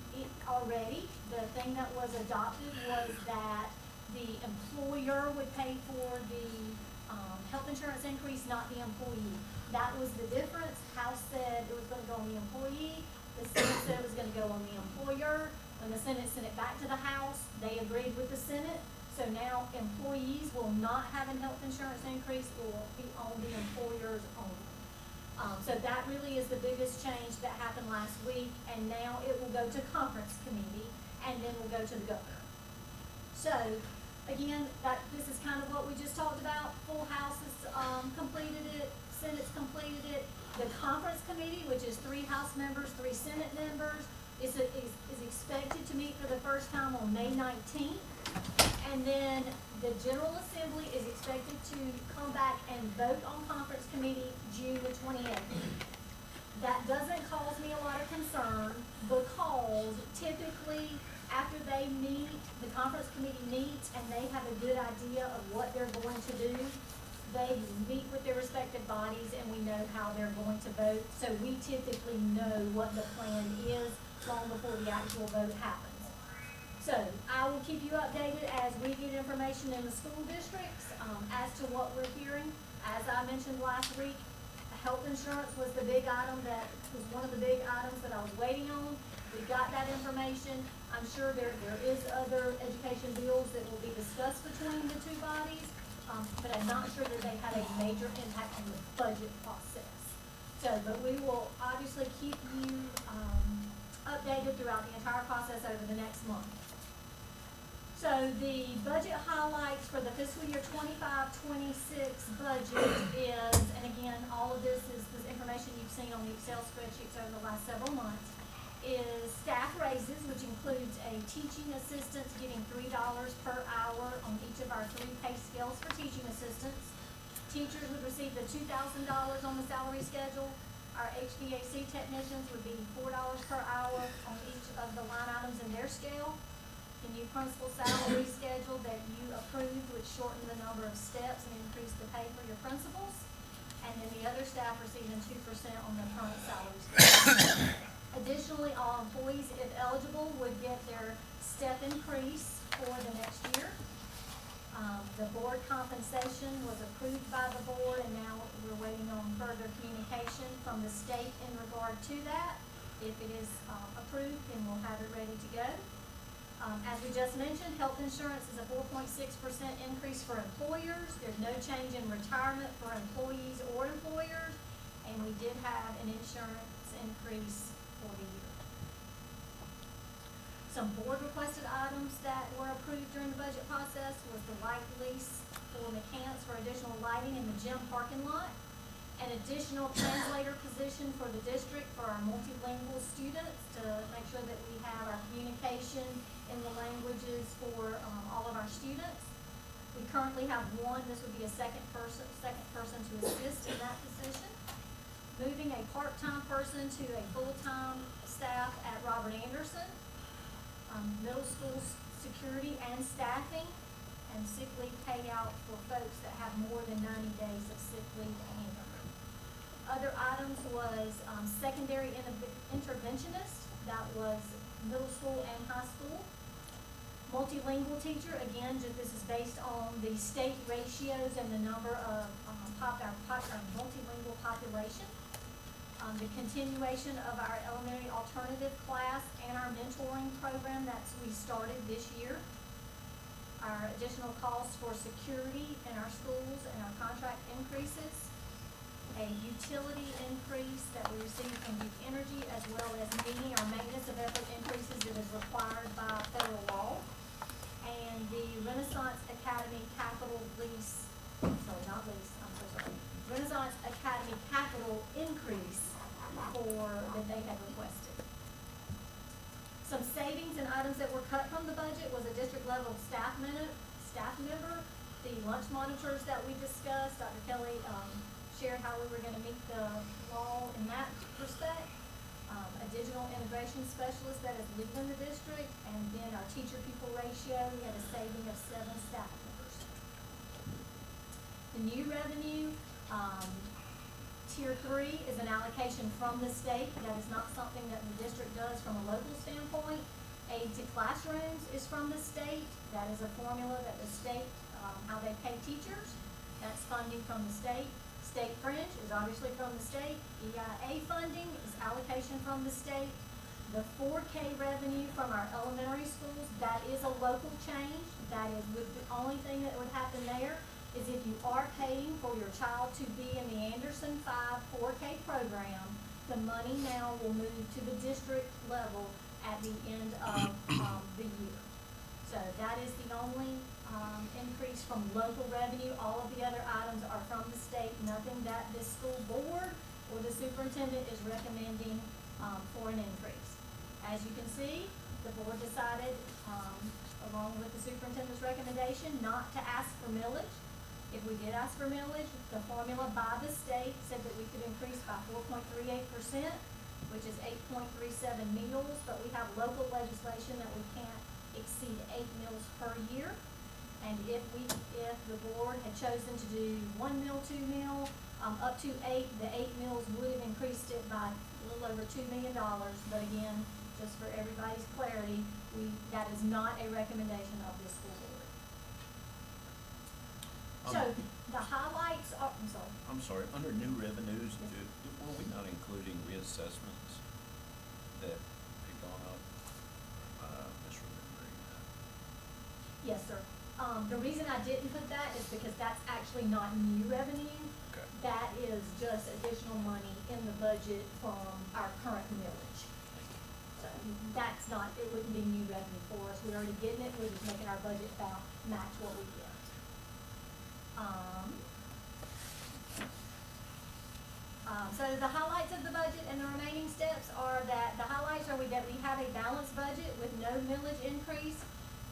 Speaker 9: already. The thing that was adopted was that the employer would pay for the health insurance increase, not the employee. That was the difference. House said it was gonna go on the employee. The Senate said it was gonna go on the employer. When the Senate sent it back to the House, they agreed with the Senate. So now employees will not have a health insurance increase, it will be on the employers only. So that really is the biggest change that happened last week, and now it will go to conference committee, and then will go to the governor. So, again, this is kind of what we just talked about. Full House has completed it, Senate's completed it. The conference committee, which is 3 House members, 3 Senate members, is expected to meet for the first time on May 19th. And then the General Assembly is expected to come back and vote on conference committee June the 28th. That doesn't cause me a lot of concern because typically after they meet, the conference committee meets and they have a good idea of what they're going to do,
Speaker 3: They meet with their respective bodies and we know how they're going to vote. So we typically know what the plan is long before the actual vote happens. So I will keep you updated as we get information in the school districts, as to what we're hearing. As I mentioned last week, health insurance was the big item that was one of the big items that I was waiting on. We got that information. I'm sure there is other education bills that will be discussed between the two bodies, but I'm not sure that they had a major impact on the budget process. So, but we will obviously keep you updated throughout the entire process over the next month. So the budget highlights for the fiscal year 25-26 budget is, and again, all of this is the information you've seen on the Excel spreadsheets over the last several months, is staff raises, which includes a teaching assistant getting $3 per hour on each of our 3 pay scales for teaching assistants. Teachers would receive the $2,000 on the salary schedule. Our HVAC technicians would be $4 per hour on each of the line items in their scale. The new principal salary schedule that you approved, which shortened the number of steps and increased the pay for your principals. And then the other staff receiving 2% on the current salary schedule. Additionally, all employees, if eligible, would get their step increase for the next year. The board compensation was approved by the board, and now we're waiting on further communication from the state in regard to that. If it is approved, then we'll have it ready to go. As we just mentioned, health insurance is a 4.6% increase for employers. There's no change in retirement for employees or employers, and we did have an insurance increase for the year. Some board requested items that were approved during the budget process was the light lease for mechanics for additional lighting in the gym parking lot, an additional translator position for the district for our multilingual students to make sure that we have our communication in the languages for all of our students. We currently have one. This would be a second person to assist in that position. Moving a part-time person to a full-time staff at Robert Anderson. Middle school security and staffing, and sick leave payout for folks that have more than 90 days of sick leave annually. Other items was secondary interventionist. That was middle school and high school. Multilingual teacher, again, this is based on the state ratios and the number of our multilingual population. The continuation of our elementary alternative class and our mentoring program that we started this year. Our additional costs for security in our schools and our contract increases. A utility increase that we received from Duke Energy, as well as meeting our maintenance of effort increases that is required by federal law. And the Renaissance Academy capital lease, Renaissance Academy capital increase that they had requested. Some savings and items that were cut from the budget was a district level staff member, the lunch monitors that we discussed. Dr. Kelly shared how we were going to meet the law in that respect. A digital integration specialist that is leaving the district, and then our teacher-pupil ratio, we had a saving of 7 staff members. The new revenue, Tier 3 is an allocation from the state. That is not something that the district does from a local standpoint. Aid to classrooms is from the state. That is a formula that the state, how they pay teachers. That's funding from the state. State fringe is obviously from the state. EIA funding is allocation from the state. The 4K revenue from our elementary schools, that is a local change. That is the only thing that would happen there is if you are paying for your child to be in the Anderson 5 4K program, the money now will move to the district level at the end of the year. So that is the only increase from local revenue. All of the other items are from the state, nothing that this school board or the superintendent is recommending for an increase. As you can see, the board decided, along with the superintendent's recommendation, not to ask for millage. If we did ask for millage, the formula by the state said that we could increase by 4.38%, which is 8.37 meals, but we have local legislation that we can't exceed 8 meals per year. And if the board had chosen to do 1 meal, 2 meal, up to 8, the 8 meals would have increased it by a little over $2 million. But again, just for everybody's clarity, that is not a recommendation of this school board. So the highlights are,
Speaker 6: I'm sorry, under new revenues, were we not including reassessments that had gone up? Misremembering that.
Speaker 3: Yes, sir. The reason I didn't put that is because that's actually not new revenue.
Speaker 6: Okay.
Speaker 3: That is just additional money in the budget from our current millage. So that's not, it wouldn't be new revenue for us. We're already getting it, we're just making our budget match what we get. So the highlights of the budget and the remaining steps are that the highlights are that we have a balanced budget with no millage increase.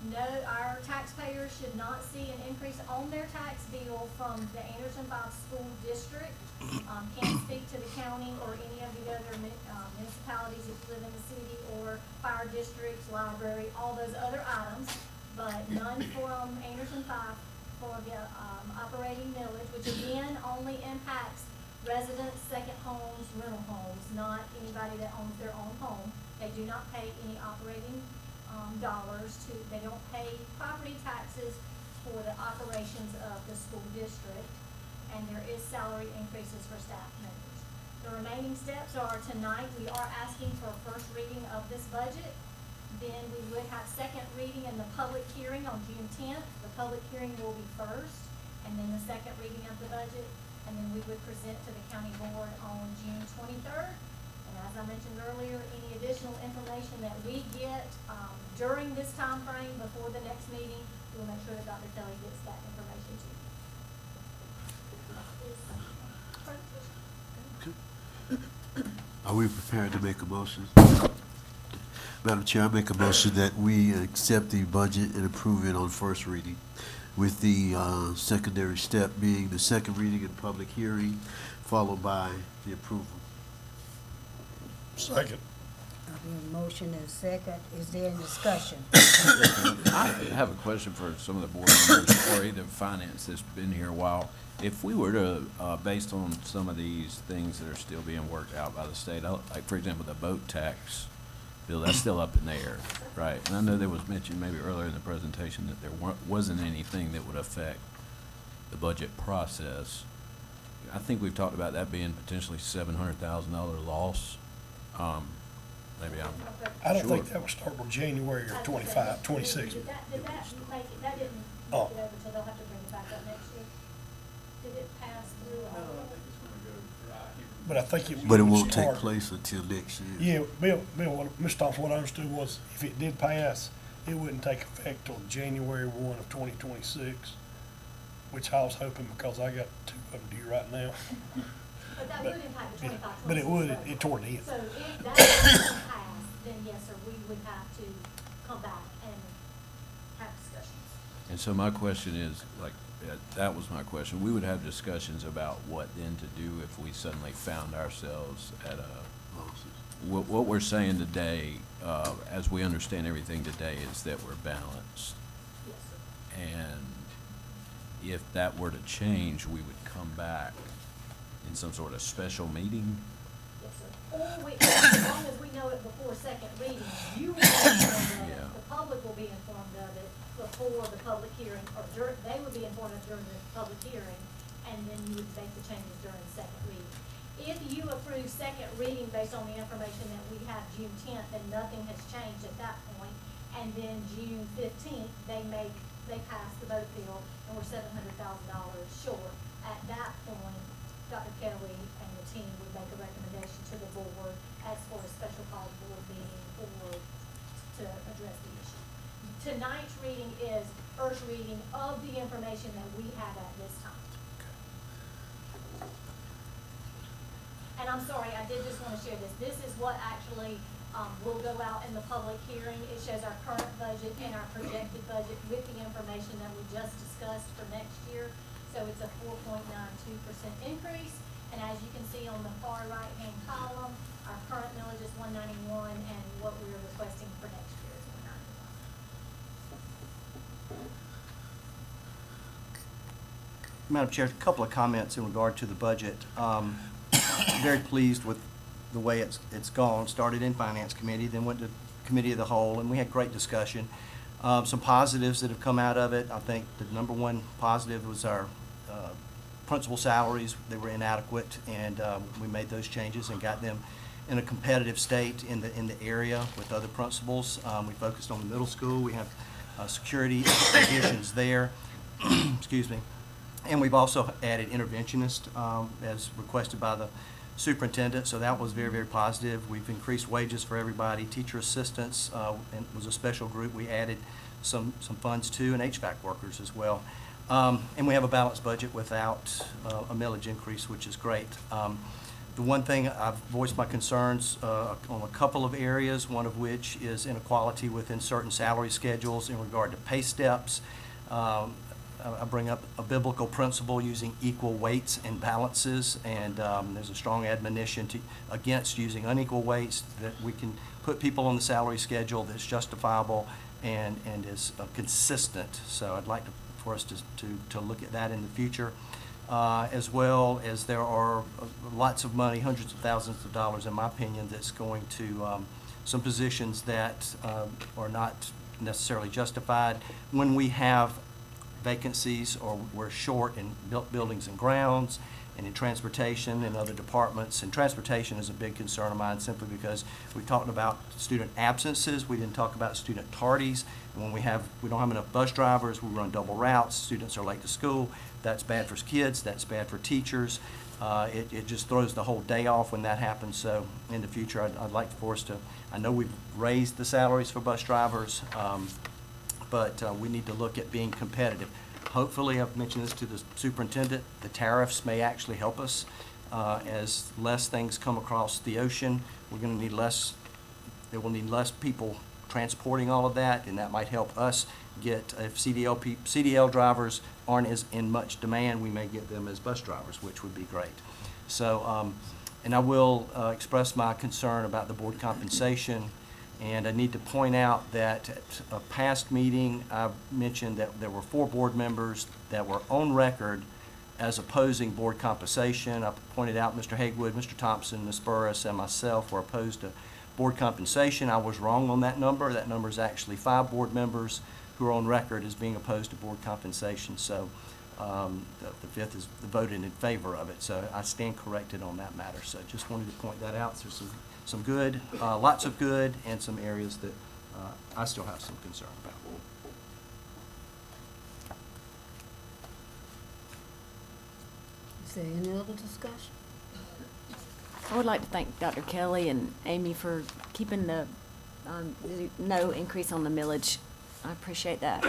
Speaker 3: No, our taxpayers should not see an increase on their tax bill from the Anderson 5 school district. Can't speak to the county or any of the other municipalities if you live in the city or fire districts, library, all those other items, but none from Anderson 5 for the operating millage, which again only impacts residents, second homes, rental homes, not anybody that owns their own home. They do not pay any operating dollars they don't pay property taxes for the operations of the school district, and there is salary increases for staff members. The remaining steps are tonight we are asking for a first reading of this budget. Then we would have second reading and the public hearing on June 10th. The public hearing will be first, and then the second reading of the budget, and then we would present to the county board on June 23rd. And as I mentioned earlier, any additional information that we get during this time frame before the next meeting, we'll make sure that Dr. Kelly gets that information to you.
Speaker 17: Are we prepared to make a motion? Madam Chair, I make a motion that we accept the budget and approve it on first reading, with the secondary step being the second reading and public hearing, followed by the approval.
Speaker 4: Second.
Speaker 1: Motion and second. Is there any discussion?
Speaker 6: I have a question for some of the board members or either finance that's been here a while. If we were to, based on some of these things that are still being worked out by the state, like for example, the boat tax bill, that's still up in the air, right? And I know there was mentioned maybe earlier in the presentation that there wasn't anything that would affect the budget process. I think we've talked about that being potentially $700,000 loss. Maybe
Speaker 4: I don't think that would start till January of 25, 26.
Speaker 3: Did that make it, that didn't make it over, so they'll have to bring it back up next year? Did it pass through?
Speaker 4: But I think it.
Speaker 17: But it won't take place until next year.
Speaker 4: Yeah, Bill, Mr. Thompson, what I understood was if it did pass, it wouldn't take effect till January 1 of 2026, which I was hoping because I got 2 of them due right now.
Speaker 3: But that would impact the 25, 26.
Speaker 4: But it would, it toward the end.
Speaker 3: So if that doesn't pass, then yes, sir, we would have to come back and have discussions.
Speaker 6: And so my question is, like, that was my question. We would have discussions about what then to do if we suddenly found ourselves at what we're saying today, as we understand everything today, is that we're balanced.
Speaker 3: Yes, sir.
Speaker 6: And if that were to change, we would come back in some sort of special meeting?
Speaker 3: Yes, sir. Or as long as we know it before second reading, you will be informed of it, the public will be informed of it before the public hearing, or they would be informed of it during the public hearing, and then you would make the changes during the second reading. If you approve second reading based on the information that we have June 10th, then nothing has changed at that point, and then June 15th, they pass the boat bill, and we're $700,000 short. At that point, Dr. Kelly and the team would make a recommendation to the board as for a special call board meeting or to address the issue. Tonight's reading is first reading of the information that we have at this time. And I'm sorry, I did just want to share this. This is what actually will go out in the public hearing. It shows our current budget and our projected budget with the information that we just discussed for next year. So it's a 4.92% increase, and as you can see on the far right-hand column, our current millage is 191, and what we are requesting for next year is 191.
Speaker 2: Madam Chair, a couple of comments in regard to the budget. Very pleased with the way it's gone. Started in Finance Committee, then went to Committee of the Whole, and we had great discussion. Some positives that have come out of it. I think the number one positive was our principal salaries. They were inadequate, and we made those changes and got them in a competitive state in the area with other principals. We focused on the middle school. We have security additions there. Excuse me. And we've also added interventionist as requested by the superintendent, so that was very, very positive. We've increased wages for everybody. Teacher assistants and was a special group we added some funds to, and HVAC workers as well. And we have a balanced budget without a millage increase, which is great. The one thing I've voiced my concerns on a couple of areas, one of which is inequality within certain salary schedules in regard to pay steps. I bring up a biblical principle using equal weights and balances, and there's a strong admonition against using unequal weights, that we can put people on the salary schedule that's justifiable and is consistent. So I'd like for us to look at that in the future. As well as there are lots of money, hundreds of thousands of dollars, in my opinion, that's going to some positions that are not necessarily justified. When we have vacancies or we're short in buildings and grounds and in transportation and other departments, and transportation is a big concern of mine simply because we talked about student absences, we didn't talk about student tardies, and when we don't have enough bus drivers, we run double routes, students are late to school. That's bad for kids, that's bad for teachers. It just throws the whole day off when that happens. So in the future, I'd like for us to, I know we've raised the salaries for bus drivers, but we need to look at being competitive. Hopefully, I've mentioned this to the superintendent, the tariffs may actually help us. As less things come across the ocean, we're going to need less, there will need less people transporting all of that, and that might help us get, if CDL drivers aren't as in much demand, we may get them as bus drivers, which would be great. So, and I will express my concern about the board compensation. And I need to point out that at a past meeting, I mentioned that there were 4 board members that were on record as opposing board compensation. I pointed out Mr. Haywood, Mr. Thompson, Ms. Burris, and myself were opposed to board compensation. I was wrong on that number. That number is actually 5 board members who are on record as being opposed to board compensation. So the 5th is voted in favor of it. So I stand corrected on that matter. So just wanted to point that out. There's some good, lots of good, and some areas that I still have some concern about.
Speaker 1: Is there any other discussion?
Speaker 16: I would like to thank Dr. Kelly and Amy for keeping the no increase on the millage. I appreciate that.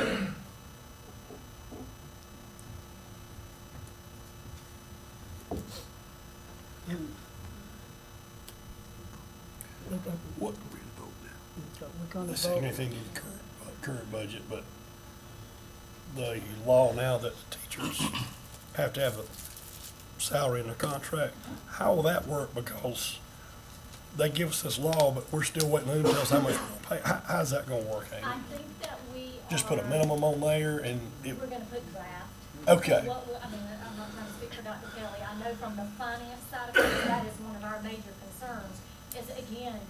Speaker 4: What,
Speaker 1: We're gonna
Speaker 4: this
Speaker 1: vote.
Speaker 4: ain't anything in the current budget, but the law now that teachers have to have a salary in their contract, how will that work? Because they give us this law, but we're still waiting on them to tell us how much we're gonna pay. How's that gonna work, Amy?
Speaker 3: I think that we
Speaker 4: Just put a
Speaker 3: are-
Speaker 4: minimum on there and
Speaker 3: We're gonna put draft.
Speaker 4: Okay.
Speaker 3: I mean, I'm not trying to speak for Dr. Kelly. I know from the finance side of things, that is one of our major concerns, is again,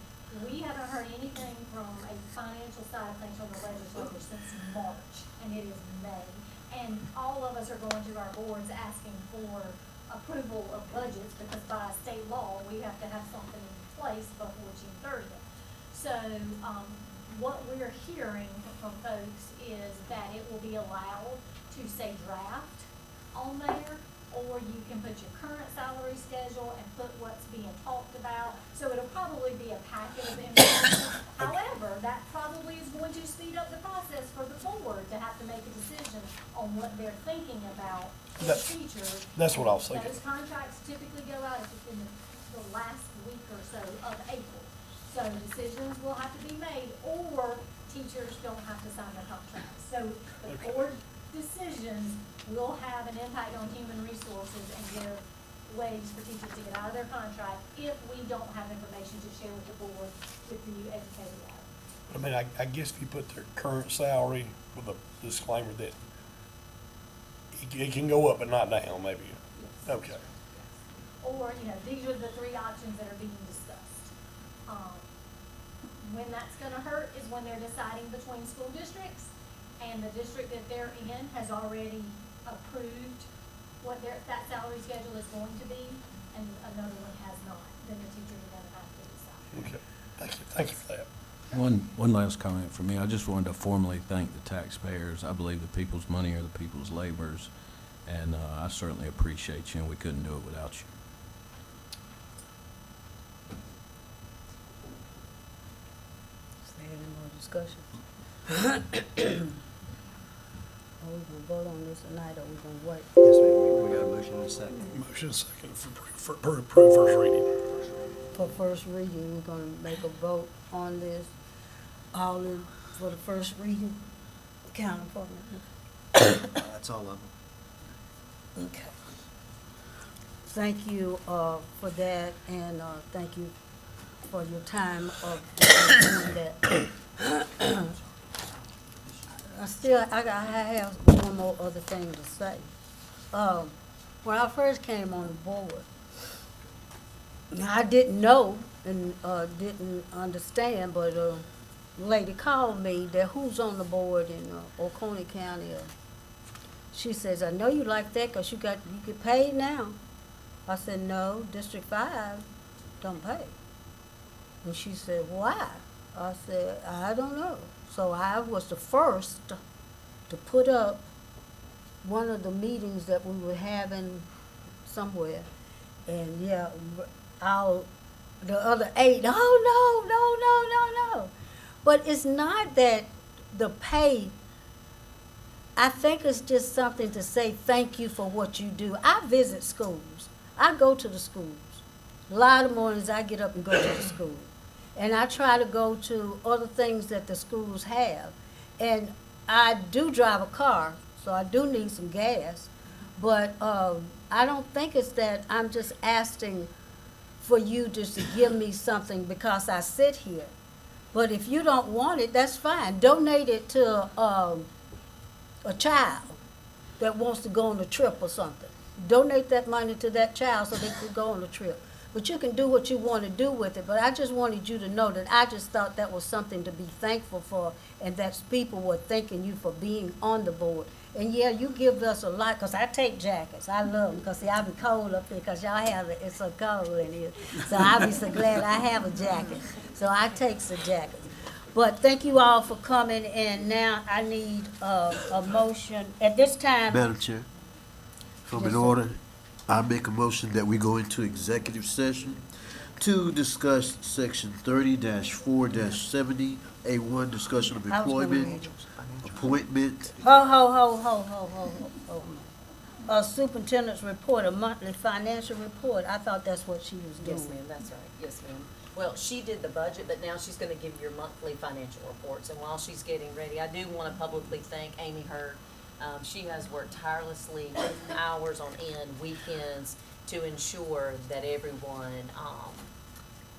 Speaker 3: we haven't heard anything from a financial side of things from the legislature since March, and it is May. And all of us are going to our boards asking for approval of budgets, because by state law, we have to have something in place before June 30th. So, what we're hearing from folks is that it will be allowed to say draft on there, or you can put your current salary schedule and put what's being talked about. So it'll probably be a packet of information. However, that probably is going to speed up the process for the board to have to make a decision on what they're thinking about for teachers.
Speaker 4: That's what I was thinking.
Speaker 3: Those contracts typically go out in the last week or so of April. So decisions will have to be made, or teachers don't have to sign the contracts. So the board decisions will have an impact on human resources and give ways for teachers to get out of their contract if we don't have information to share with the board with the educated at.
Speaker 4: I mean, I guess if you put their current salary with a disclaimer that It can go up but not down, maybe. Okay.
Speaker 3: Or, these are the three options that are being discussed. When that's gonna hurt is when they're deciding between school districts, and the district that they're in has already approved what that salary schedule is going to be, and another one has not, then the teachers are gonna have to decide.
Speaker 4: Okay. Thank you for that.
Speaker 6: One last comment from me. I just wanted to formally thank the taxpayers. I believe the people's money are the people's labors, and I certainly appreciate you, and we couldn't do it without you.
Speaker 1: Is there any more discussion? Are we gonna vote on this tonight, or we gonna wait?
Speaker 2: Yes, ma'am, we got a motion and a second.
Speaker 4: Motion second for approve first reading.
Speaker 1: For first reading, we're gonna make a vote on this, all in, for the first reading, counting for me.
Speaker 2: That's all of them.
Speaker 1: Okay. Thank you, for that, and, thank you for your time of doing that. I have one more other thing to say. When I first came on the board, I didn't know and, didn't understand, but a lady called me that who's on the board in, Oconee County. She says, I know you like that 'cause you get paid now. I said, no, District 5 don't pay. And she said, why? I said, I don't know. So I was the first to put up one of the meetings that we were having somewhere. And yeah, the other 8, oh, no. But it's not that the pay, I think it's just something to say thank you for what you do. I visit schools. I go to the schools. A lot of mornings I get up and go to the school. And I try to go to other things that the schools have. And I do drive a car, so I do need some gas. But I don't think it's that I'm just asking for you just to give me something because I sit here. But if you don't want it, that's fine. Donate it to a child that wants to go on a trip or something. Donate that money to that child so they could go on a trip. But you can do what you want to do with it. But I just wanted you to know that I just thought that was something to be thankful for, and that people were thanking you for being on the board. And yeah, you give us a lot, because I take jackets. I love them, because see, I be cold up here, because y'all have it, it's so cold in here. So I be so glad I have a jacket. So I take some jackets. But thank you all for coming, and now I need a motion. At this time,
Speaker 17: Madam Chair, from an order, I make a motion that we go into executive session to discuss section 30-4-70, A1, discussion of
Speaker 1: I was gonna
Speaker 17: employment, appointment.
Speaker 1: A superintendent's report, a monthly financial report. I thought that's what she was doing.
Speaker 7: Yes, ma'am, that's right, yes, ma'am. Well, she did the budget, but now she's gonna give your monthly financial reports, and while she's getting ready, I do wanna publicly thank Amy Hurd. She has worked tirelessly, hours on end, weekends, to ensure that everyone,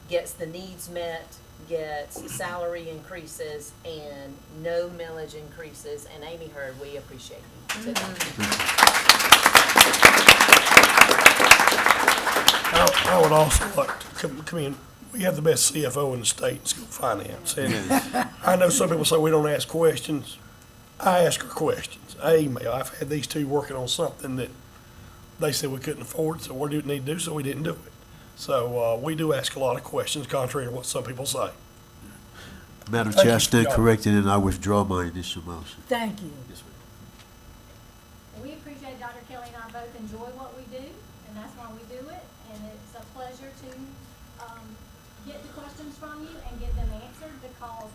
Speaker 7: gets the needs met, gets salary increases, and no millage increases, and Amy Hurd, we appreciate you today.
Speaker 4: I would also like to come in. We have the best CFO in the state in school finance. And I know some people say we don't ask questions. I ask her questions. I email. I've had these two working on something that they said we couldn't afford, so what do we need to do? So we didn't do it. So we do ask a lot of questions, contrary to what some people say.
Speaker 17: Madam
Speaker 4: Thank
Speaker 17: Chair, I
Speaker 4: you.
Speaker 17: stand corrected and I withdraw my initial motion.
Speaker 1: Thank you.
Speaker 17: Yes, ma'am.
Speaker 3: We appreciate Dr. Kelly and I both enjoy what we do, and that's why we do it, and it's a pleasure to get the questions from you and get them answered, because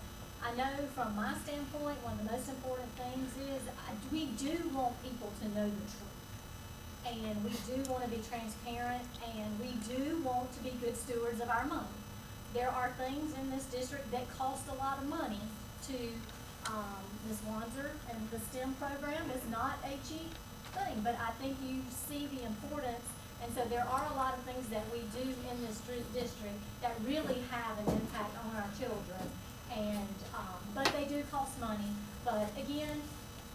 Speaker 3: I know from my standpoint, one of the most important things is we do want people to know the truth. And we do want to be transparent, and we do want to be good stewards of our money. There are things in this district that cost a lot of money to Ms. Wanzer, and the STEM program is not a cheap thing, but I think you see the importance. And so there are a lot of things that we do in this district that really have an impact on our children. And, but they do cost money. But again,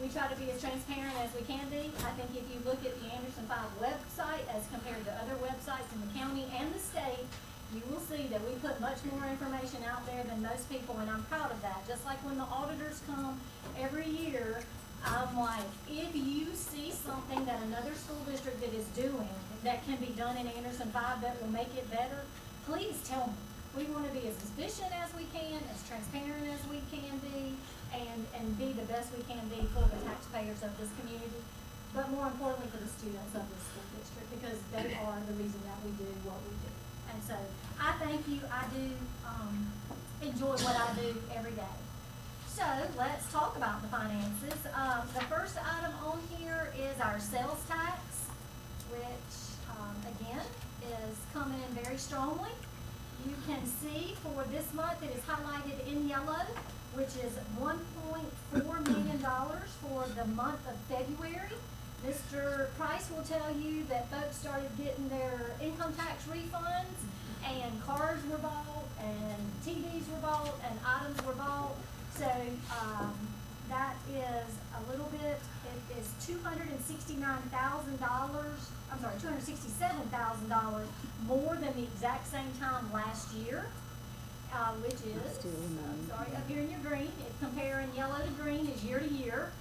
Speaker 3: We try to be as transparent as we can be. I think if you look at the Anderson 5 website as compared to other websites in the county and the state, you will see that we put much more information out there than most people, and I'm proud of that. Just like when the auditors come every year, I'm like, if you see something that another school district that is doing that can be done in Anderson 5 that will make it better, please tell me. We want to be as efficient as we can, as transparent as we can be, and be the best we can be for the taxpayers of this community, but more importantly for the students of this school district, because they are the reason that we do what we do. And so I thank you. I do enjoy what I do every day. So let's talk about the finances. The first item on here is our sales tax, which again is coming in very strongly. You can see for this month it is highlighted in yellow, which is $1.4 million for the month of February. Mr. Price will tell you that folks started getting their income tax refunds, and cars were bought, and TVs were bought, and items were bought. So that is a little bit, it is $267,000 more than the exact same time last year, which is, up here in your green, if comparing yellow to green is year to year,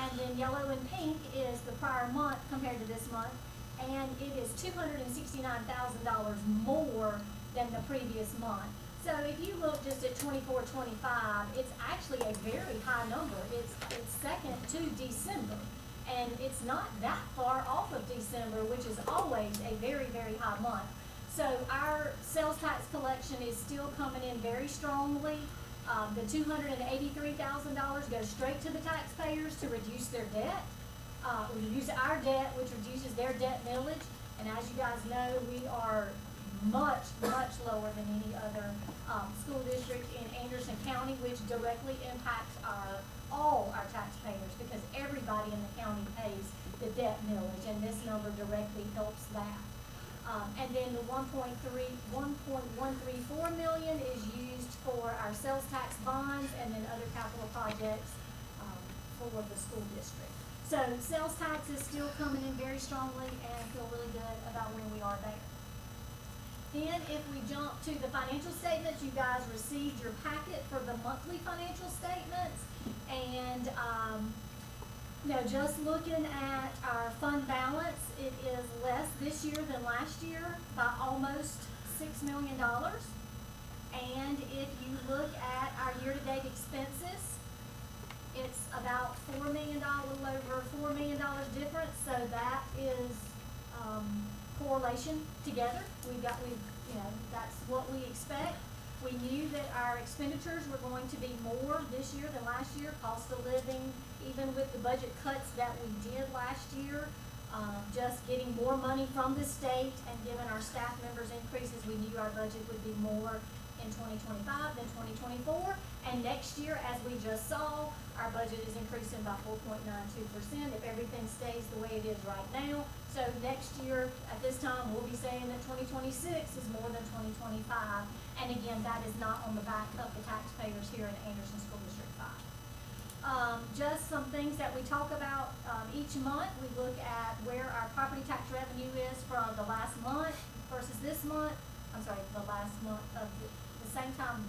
Speaker 3: and then yellow and pink is the prior month compared to this month, and it is $269,000 more than the previous month. So if you look just at 24-25, it's actually a very high number. It's second to December, and it's not that far off of December, which is always a very, very high month. So our sales tax collection is still coming in very strongly. The $283,000 goes straight to the taxpayers to reduce their debt. We reduce our debt, which reduces their debt millage. And as you guys know, we are much, much lower than any other school district in Anderson County, which directly impacts all our taxpayers, because everybody in the county pays the debt millage, and this number directly helps that. And then the $1.134 million is used for our sales tax bonds and then other capital projects for the school district. So sales tax is still coming in very strongly, and I feel really good about where we are there. Then if we jump to the financial statements, you guys received your packet for the monthly financial statements. And just looking at our fund balance, it is less this year than last year by almost $6 million. And if you look at our year-to-date expenses, it's about $4 million, a little over $4 million difference. So that is correlation together. That's what we expect. We knew that our expenditures were going to be more this year than last year. Cost of living, even with the budget cuts that we did last year, just getting more money from the state and giving our staff members increases, we knew our budget would be more in 2025 than 2024. And next year, as we just saw, our budget is increasing by 4.92% if everything stays the way it is right now. So next year, at this time, we'll be saying that 2026 is more than 2025. And again, that is not on the back of the taxpayers here in Anderson School District 5. Just some things that we talk about each month. We look at where our property tax revenue is from the last month versus this month. I'm sorry, the last month of the same time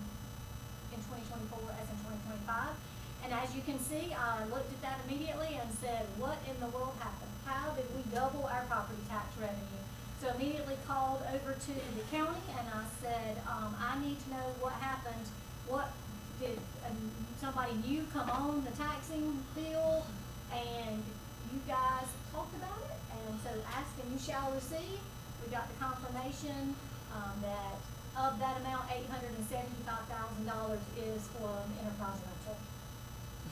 Speaker 3: in 2024 as in 2025. And as you can see, I looked at that immediately and said, what in the world happened? How did we double our property tax revenue? So immediately called over to the county and I said, I need to know what happened. What did somebody new come on the taxing bill, and you guys talked about it, and so ask and you shall receive. We got the confirmation that of that amount, $875,000 is from enterprise rental.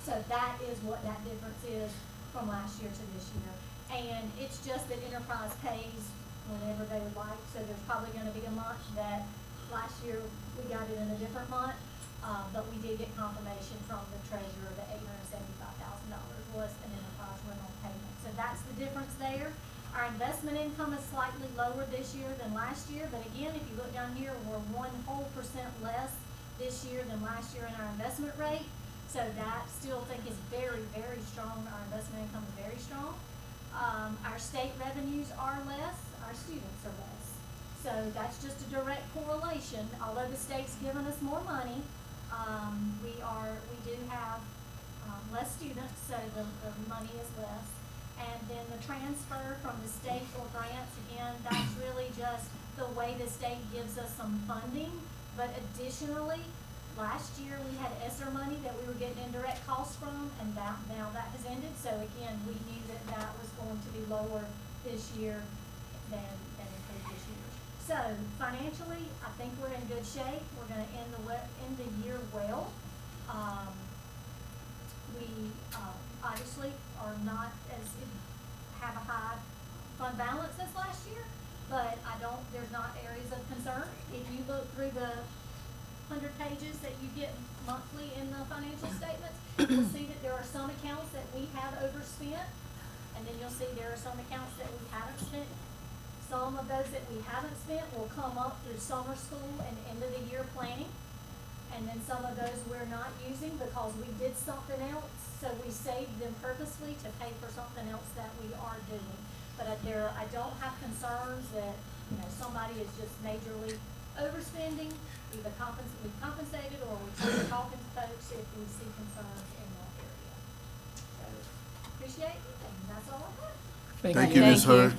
Speaker 3: So that is what that difference is from last year to this year. And it's just that enterprise pays whenever they would like. So there's probably going to be a month that last year we got it in a different month. But we did get confirmation from the treasurer that $875,000 was an enterprise rental payment. So that's the difference there. Our investment income is slightly lower this year than last year. But again, if you look down here, we're 1% less this year than last year in our investment rate. So that still think is very, very strong. Our investment income is very strong. Our state revenues are less, our students are less. So that's just a direct correlation. Although the state's given us more money, we do have less students, so the money is less. And then the transfer from the state or grants, again, that's really just the way the state gives us some funding. But additionally, last year we had ESSER money that we were getting indirect costs from, and now that has ended. So again, we knew that was going to be lower this year than in previous years. So financially, I think we're in good shape. We're going to end the year well. We obviously are not have a high fund balance as last year, but there's not areas of concern. If you look through the 100 pages that you get monthly in the financial statements, you'll see that there are some accounts that we have overspent, and then you'll see there are some accounts that we haven't spent. Some of those that we haven't spent will come up through summer school and end of the year planning. And then some of those we're not using because we did something else, so we saved them purposely to pay for something else that we are doing. But I don't have concerns that, somebody is just majorly overspending. We've compensated, or we're talking to folks if we see concerns in that area. So, appreciate it, and that's all I have.
Speaker 17: Thank you, Ms. Hurd.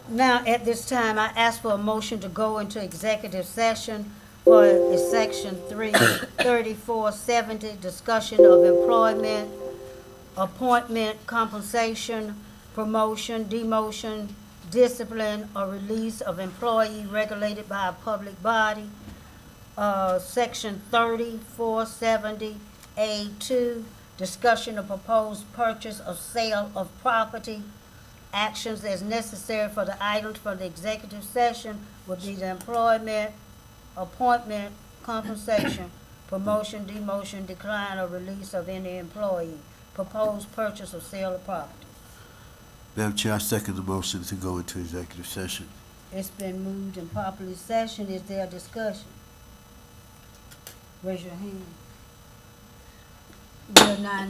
Speaker 1: Now, at this time, I ask for a motion to go into executive session for Section 33470, discussion of employment, appointment, compensation, promotion, demotion, discipline, or release of employee regulated by a public body. Section 3470A2, discussion of proposed purchase or sale of property. Actions as necessary for the items for the executive session would be the employment, appointment, compensation, promotion, demotion, decline, or release of any employee, proposed purchase or sale of property.
Speaker 17: Madam Chair, I second the motion to go into executive session.
Speaker 1: It's been moved and properly session. Is there a discussion? Raise your hand. Bill 9